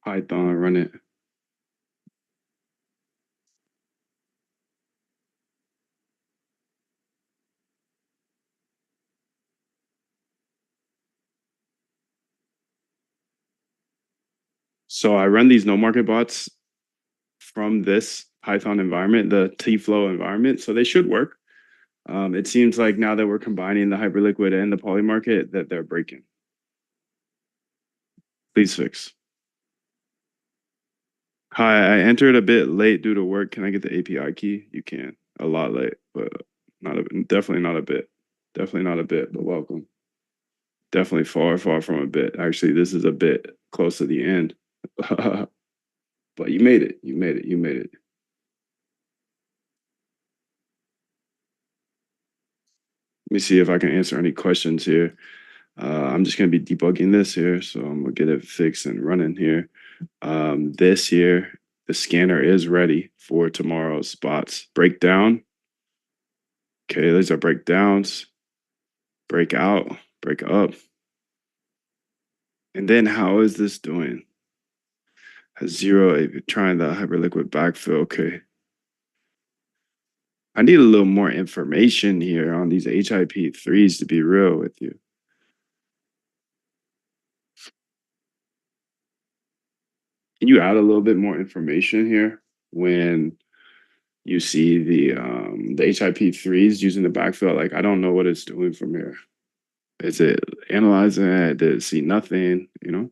Python, run it. So I run these no market bots from this Python environment, the T-Flow environment, so they should work. It seems like now that we're combining the Hyperliquid and the Poly market that they're breaking. Please fix. Hi, I entered a bit late due to work. Can I get the API key? You can. A lot late, but definitely not a bit. Definitely not a bit, but welcome. Definitely far from a bit. Actually, this is a bit close to the end. But you made it. You made it. You made it. Let me see if I can answer any questions here. I'm just going to be debugging this here, so I'm going to get it fixed and running here. This here, the scanner is ready for tomorrow's spots. Breakdown. Okay, these are breakdowns. Break out, break up. And then how is this doing? Has 0, trying the Hyperliquid backfill. Okay. I need a little more information here on these HIP3s to be real with you. Can you add a little bit more information here when you see the HIP3s using the backfill? Like, I don't know what it's doing from here. Is it analyzing it? Did it see nothing? You know?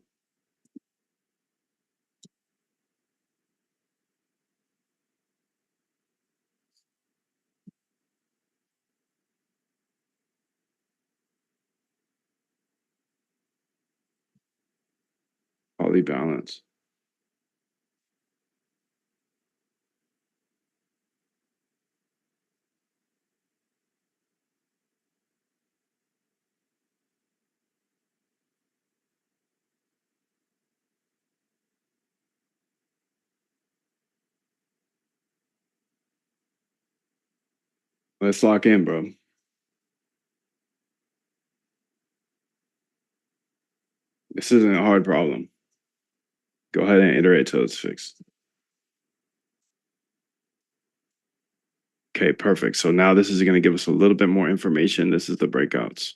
Poly balance. Let's lock in, bro. This isn't a hard problem. Go ahead and iterate till it's fixed. Okay, perfect. So now this is going to give us a little bit more information. This is the breakouts.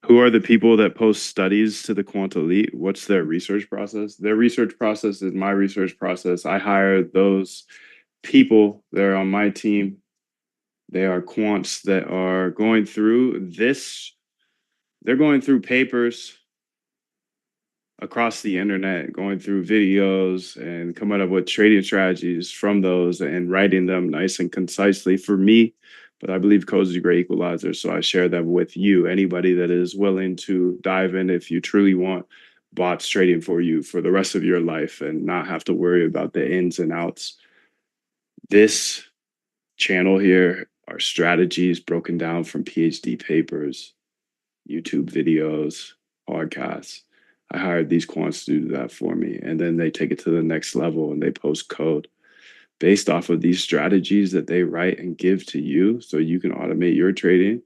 Who are the people that post studies to the Quant Elite? What's their research process? Their research process is my research process. I hire those people. They're on my team. They are quants that are going through this. They're going through papers across the internet, going through videos and coming up with trading strategies from those and writing them nice and concisely for me. But I believe code is a great equalizer, so I share them with you. Anybody that is willing to dive in, if you truly want bots trading for you for the rest of your life and not have to worry about the ins and outs. This channel here are strategies broken down from PhD papers, YouTube videos, podcasts. I hired these quants to do that for me. And then they take it to the next level and they post code based off of these strategies that they write and give to you so you can automate your trading.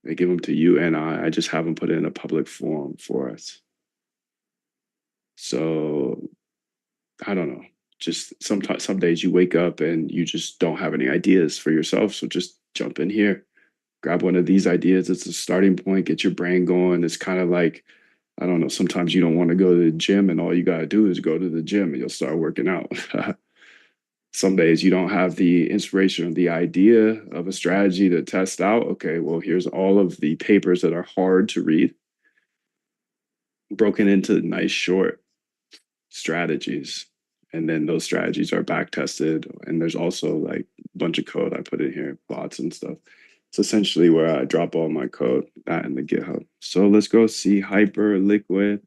They give them to you and I just have them put it in a public forum for us. So I don't know. Just sometimes, some days you wake up and you just don't have any ideas for yourself. So just jump in here, grab one of these ideas. It's a starting point, get your brain going. It's kind of like, I don't know, sometimes you don't want to go to the gym and all you got to do is go to the gym and you'll start working out. Some days you don't have the inspiration or the idea of a strategy to test out. Okay, well, here's all of the papers that are hard to read, broken into nice short strategies. And then those strategies are back tested. And there's also like a bunch of code I put in here, bots and stuff. It's essentially where I drop all my code, that in the GitHub. So let's go see Hyper, Liquid,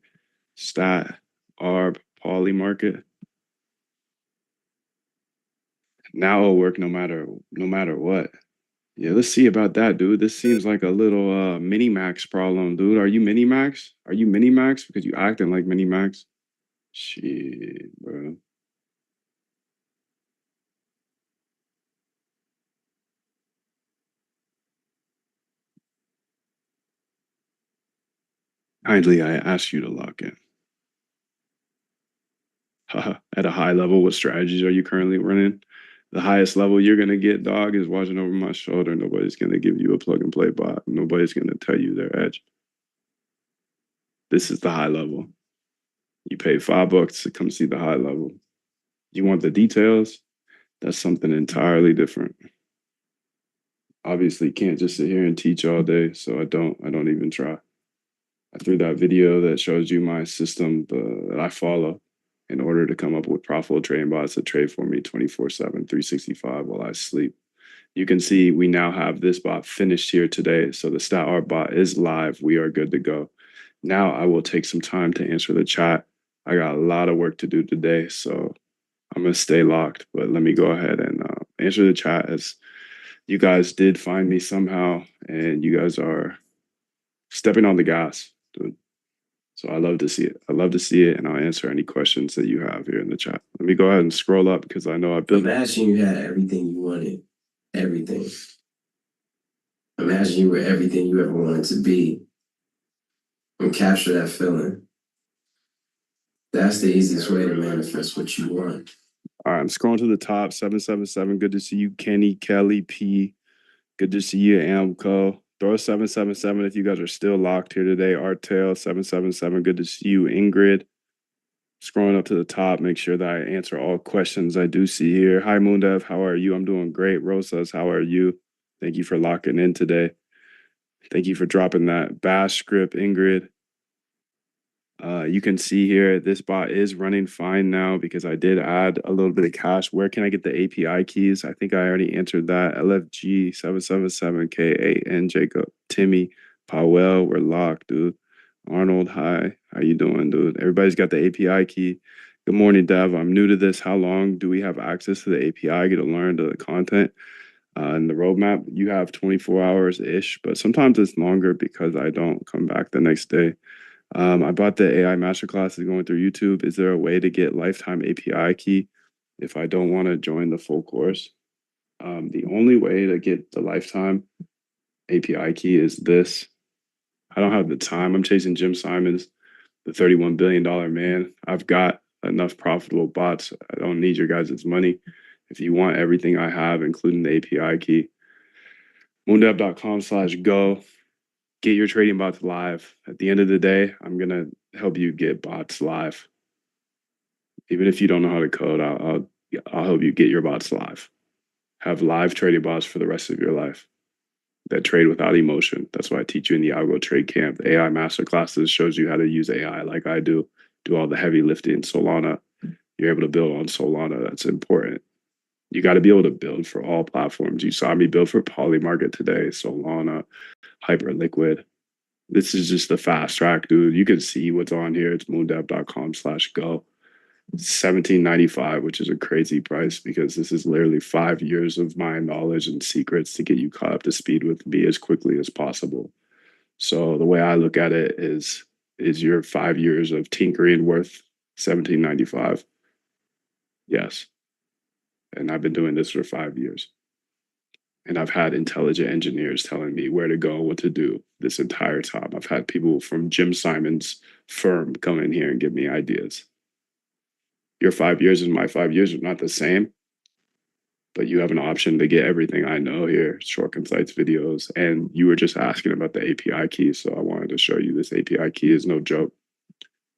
Stat, ARB, Polymarket. Now it'll work no matter what. Yeah, let's see about that, dude. This seems like a little mini max problem, dude. Are you mini max? Are you mini max? Because you acting like mini max. Shit, bro. Kindly, I ask you to lock in. At a high level, what strategies are you currently running? The highest level you're gonna get, dog, is watching over my shoulder. Nobody's gonna give you a plug and play bot. Nobody's gonna tell you their edge. This is the high level. You pay $5 to come see the high level. You want the details? That's something entirely different. Obviously, can't just sit here and teach all day, so I don't even try. I threw that video that shows you my system that I follow in order to come up with profitable trading bots that trade for me 24/7, 365 while I sleep. You can see we now have this bot finished here today. So the StatArb bot is live. We are good to go. Now I will take some time to answer the chat. I got a lot of work to do today, so I'm going to stay locked. But let me go ahead and answer the chat, as you guys did find me somehow, and you guys are stepping on the gas, dude. So I love to see it. I love to see it, and I'll answer any questions that you have here in the chat. Let me go ahead and scroll up because I know I built. Imagine you had everything you wanted. Everything. Imagine you were everything you ever wanted to be. And capture that feeling. That's the easiest way to manifest what you want. All right, I'm scrolling to the top. 777. Good to see you, Kenny, Kelly, P. Good to see you, Amco. Throw a 777 if you guys are still locked here today. Artel 777. Good to see you, Ingrid. Scrolling up to the top, make sure that I answer all questions I do see here. Hi, Moondev. How are you? I'm doing great. Rosas, how are you? Thank you for locking in today. Thank you for dropping that bash script, Ingrid. You can see here, this bot is running fine now because I did add a little bit of cash. Where can I get the API keys? I think I already answered that. LFG777K8N Jacob, Timmy, Powell, we're locked, dude. Arnold, hi. How you doing, dude? Everybody's got the API key. Good morning, Dev. I'm new to this. How long do we have access to the API? I get to learn the content. And the roadmap, you have 24 hours-ish, but sometimes it's longer because I don't come back the next day. I bought the AI masterclass going through YouTube. Is there a way to get lifetime API key if I don't want to join the full course? The only way to get the lifetime API key is this. I don't have the time. I'm chasing Jim Simons, the $31 billion man. I've got enough profitable bots. I don't need your guys' money. If you want everything I have, including the API key, moondev.com/go. Get your trading bots live. At the end of the day, I'm going to help you get bots live. Even if you don't know how to code, I'll help you get your bots live. Have live trading bots for the rest of your life that trade without emotion. That's why I teach you in the Algo Trade Camp. The AI Masterclasses shows you how to use AI like I do all the heavy lifting. Solana, you're able to build on Solana. That's important. You got to be able to build for all platforms. You saw me build for Polymarket today, Solana, Hyperliquid. This is just the fast track, dude. You can see what's on here. It's moondev.com/go. $17.95, which is a crazy price because this is literally 5 years of my knowledge and secrets to get you caught up to speed with me as quickly as possible. So the way I look at it is your 5 years of tinkering worth $17.95? Yes. And I've been doing this for 5 years. And I've had intelligent engineers telling me where to go, what to do this entire time. I've had people from Jim Simon's firm come in here and give me ideas. Your 5 years and my 5 years are not the same, but you have an option to get everything I know here, short, concise videos. And you were just asking about the API key. So I wanted to show you this API key is no joke.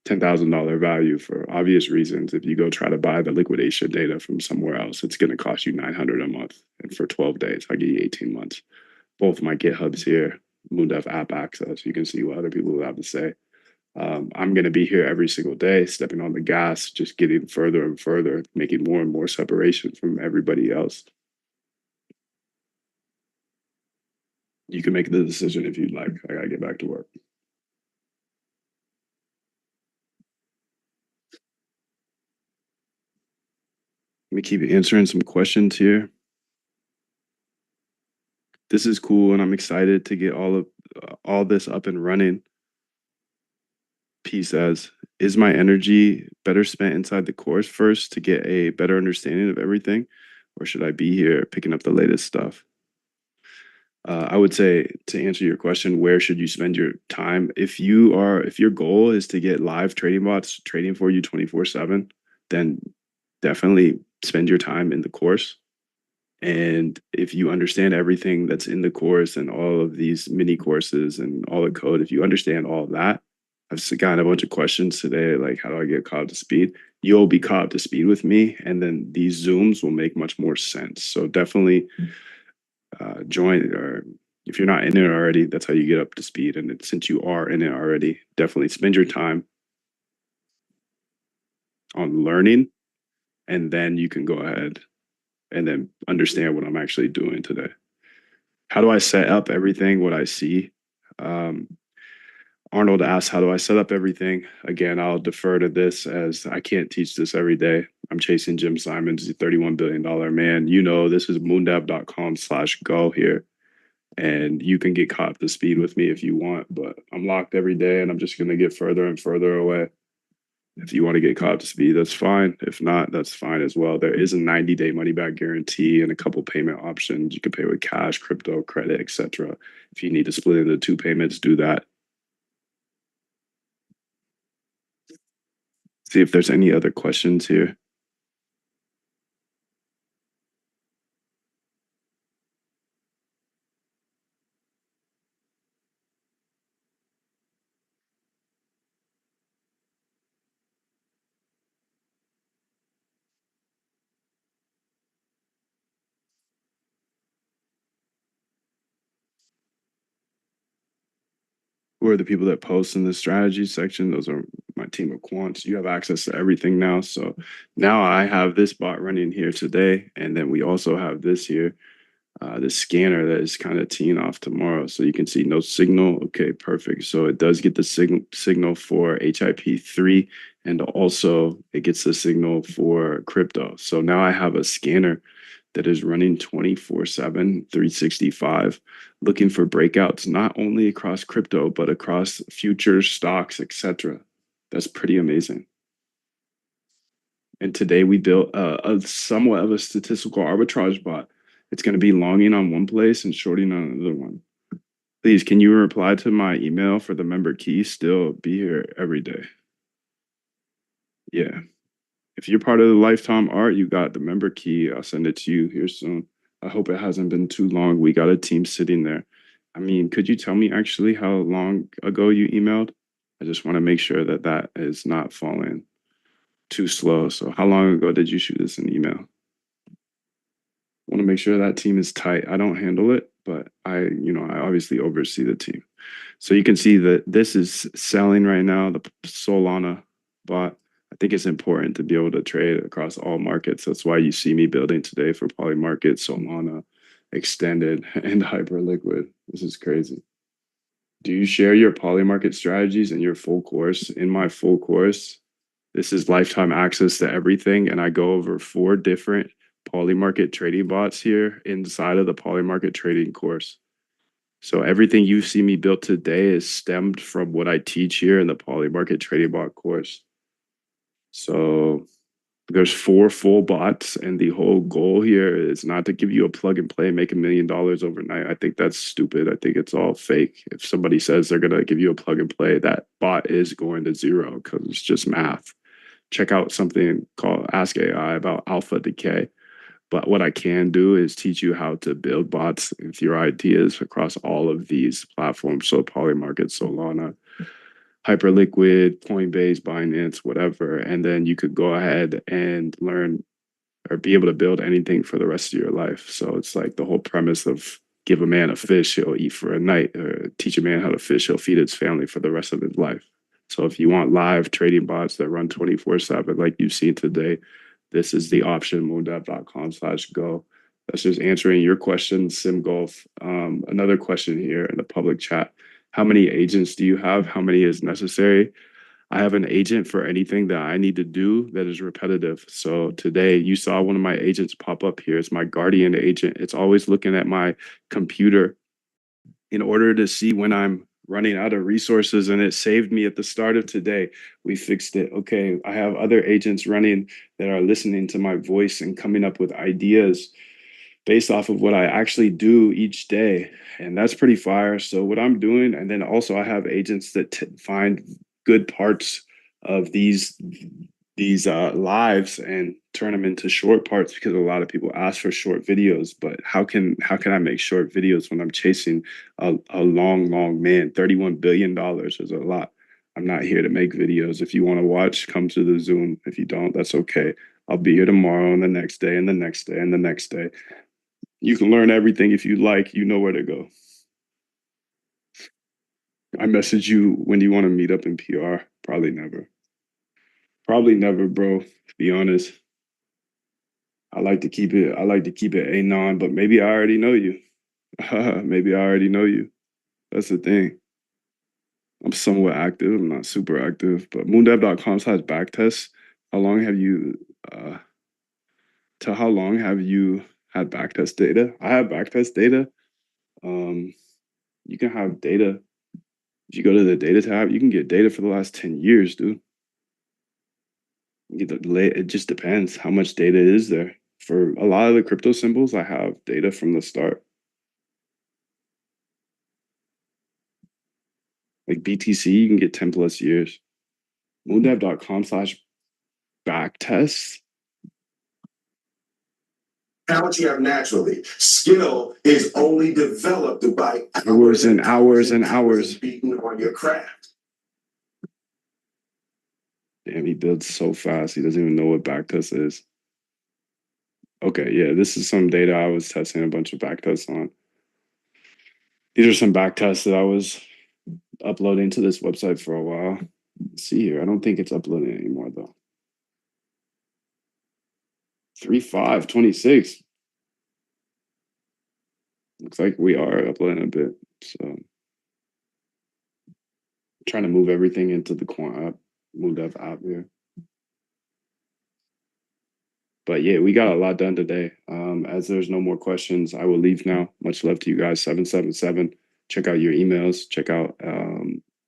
$10,000 value for obvious reasons. If you go try to buy the liquidation data from somewhere else, it's going to cost you $900 a month. And for 12 days, I give you 18 months. Both my GitHubs here, Moondev app access. You can see what other people have to say. I'm going to be here every single day, stepping on the gas, just getting further and further, making more and more separation from everybody else. You can make the decision if you'd like. I got to get back to work. Let me keep answering some questions here. This is cool, and I'm excited to get all this up and running. P says, is my energy better spent inside the course first to get a better understanding of everything, or should I be here picking up the latest stuff? I would say, to answer your question, where should you spend your time? If your goal is to get live trading bots trading for you 24/7, then definitely spend your time in the course. And if you understand everything that's in the course and all of these mini courses and all the code, if you understand all of that, I've gotten a bunch of questions today, like how do I get caught up to speed? You'll be caught up to speed with me, and then these Zooms will make much more sense. So definitely join, or if you're not in it already, that's how you get up to speed. And since you are in it already, definitely spend your time on learning, and then you can go ahead and then understand what I'm actually doing today. How do I set up everything, what I see? Arnold asked, how do I set up everything? Again, I'll defer to this as I can't teach this every day. I'm chasing Jim Simons, the $31 billion man. You know, this is moondev.com/go here. And you can get caught up to speed with me if you want, but I'm locked every day and I'm just going to get further and further away. If you want to get caught up to speed, that's fine. If not, that's fine as well. There is a 90-day money back guarantee and a couple payment options. You can pay with cash, crypto, credit, etc. If you need to split into 2 payments, do that. See if there's any other questions here. Who are the people that post in the strategy section? Those are my team of quants. You have access to everything now. So now I have this bot running here today. And then we also have this here, the scanner that is kind of teeing off tomorrow. So you can see no signal. Okay, perfect. So it does get the signal for HIP3, and also it gets the signal for crypto. So now I have a scanner that is running 24/7, 365, looking for breakouts, not only across crypto, but across futures, stocks, etc. That's pretty amazing. And today we built a somewhat of a statistical arbitrage bot. It's going to be longing on one place and shorting on another one. Please, can you reply to my email for the member key? Still be here every day. Yeah. If you're part of the Lifetime Art, you got the member key. I'll send it to you here soon. I hope it hasn't been too long. We got a team sitting there. I mean, could you tell me actually how long ago you emailed? I just want to make sure that that is not falling too slow. So how long ago did you shoot this in email? Want to make sure that team is tight. I don't handle it, but I obviously oversee the team. So you can see that this is selling right now, the Solana bot. I think it's important to be able to trade across all markets. That's why you see me building today for Polymarket, Solana, Extended, and Hyperliquid. This is crazy. Do you share your Polymarket strategies in your full course? In my full course, This is lifetime access to everything. And I go over 4 different Polymarket trading bots here inside of the Polymarket trading course. So everything you see me built today is stemmed from what I teach here in the Polymarket trading bot course. So there's 4 full bots, and the whole goal here is not to give you a plug and play and make $1 million overnight. I think that's stupid. I think it's all fake. If somebody says they're gonna give you a plug and play, that bot is going to zero because it's just math. Check out something called Ask AI about alpha decay. But what I can do is teach you how to build bots with your ideas across all of these platforms. So Polymarket, Solana, Hyperliquid, Coinbase, Binance, whatever. And then you could go ahead and learn or be able to build anything for the rest of your life. So it's like the whole premise of give a man a fish, he'll eat for a night, or teach a man how to fish, he'll feed his family for the rest of his life. So if you want live trading bots that run 24/7, like you've seen today, this is the option, moondev.com/go. That's just answering your question, SimGolf. Another question here in the public chat. How many agents do you have? How many is necessary? I have an agent for anything that I need to do that is repetitive. So today you saw one of my agents pop up here. It's my Guardian agent. It's always looking at my computer in order to see when I'm running out of resources, and it saved me at the start of today. We fixed it. Okay, I have other agents running that are listening to my voice and coming up with ideas based off of what I actually do each day. And that's pretty fire. So what I'm doing, and then also I have agents that find good parts of these lives and turn them into short parts, because a lot of people ask for short videos. But how can I make short videos when I'm chasing a long man? $31 billion is a lot. I'm not here to make videos. If you want to watch, come to the Zoom. If you don't, that's okay. I'll be here tomorrow and the next day and the next day and the next day. You can learn everything if you like. You know where to go. I message you when you want to meet up in PR. Probably never. Probably never, bro. To be honest, I like to keep it anon, but maybe I already know you. Maybe I already know you. That's the thing. I'm somewhat active. I'm not super active, but moondev.com/backtests. How long have you how long have you had backtest data? I have backtest data. You can have data. If you go to the data tab, you can get data for the last 10 years, dude. It just depends how much data is there. For a lot of the crypto symbols, I have data from the start. Like BTC, you can get 10 plus years. Moondev.com/backtest. Talent you have naturally. Skill is only developed by hours and hours and hours. Beaten on your craft. Damn, he builds so fast. He doesn't even know what backtest is. Okay, yeah, this is some data I was testing a bunch of backtests on. These are some backtests that I was uploading to this website for a while. Let's see here. I don't think it's uploading anymore though. 3/5/26. Looks like we are uploading a bit. So I'm trying to move everything into the Quant app, Moondev app here. But yeah, we got a lot done today. As there's no more questions, I will leave now. Much love to you guys. 777. Check out your emails. Check out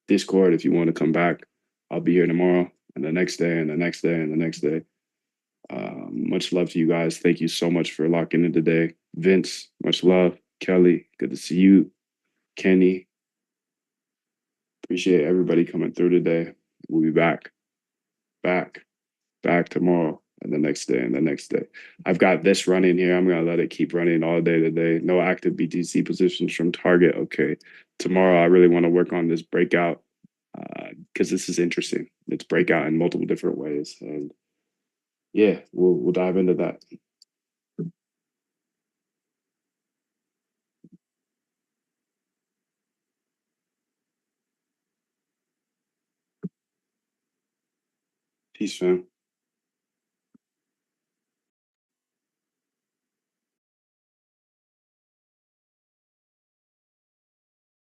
Discord if you want to come back. I'll be here tomorrow and the next day and the next day and the next day. Much love to you guys. Thank you so much for locking in today. Vince, much love. Kelly, good to see you. Kenny, appreciate everybody coming through today. We'll be back tomorrow and the next day and the next day. I've got this running here. I'm going to let it keep running all day today. No active BTC positions from target. Okay. Tomorrow, I really want to work on this breakout because this is interesting. It's breakout in multiple different ways. And yeah, we'll dive into that. Peace, fam.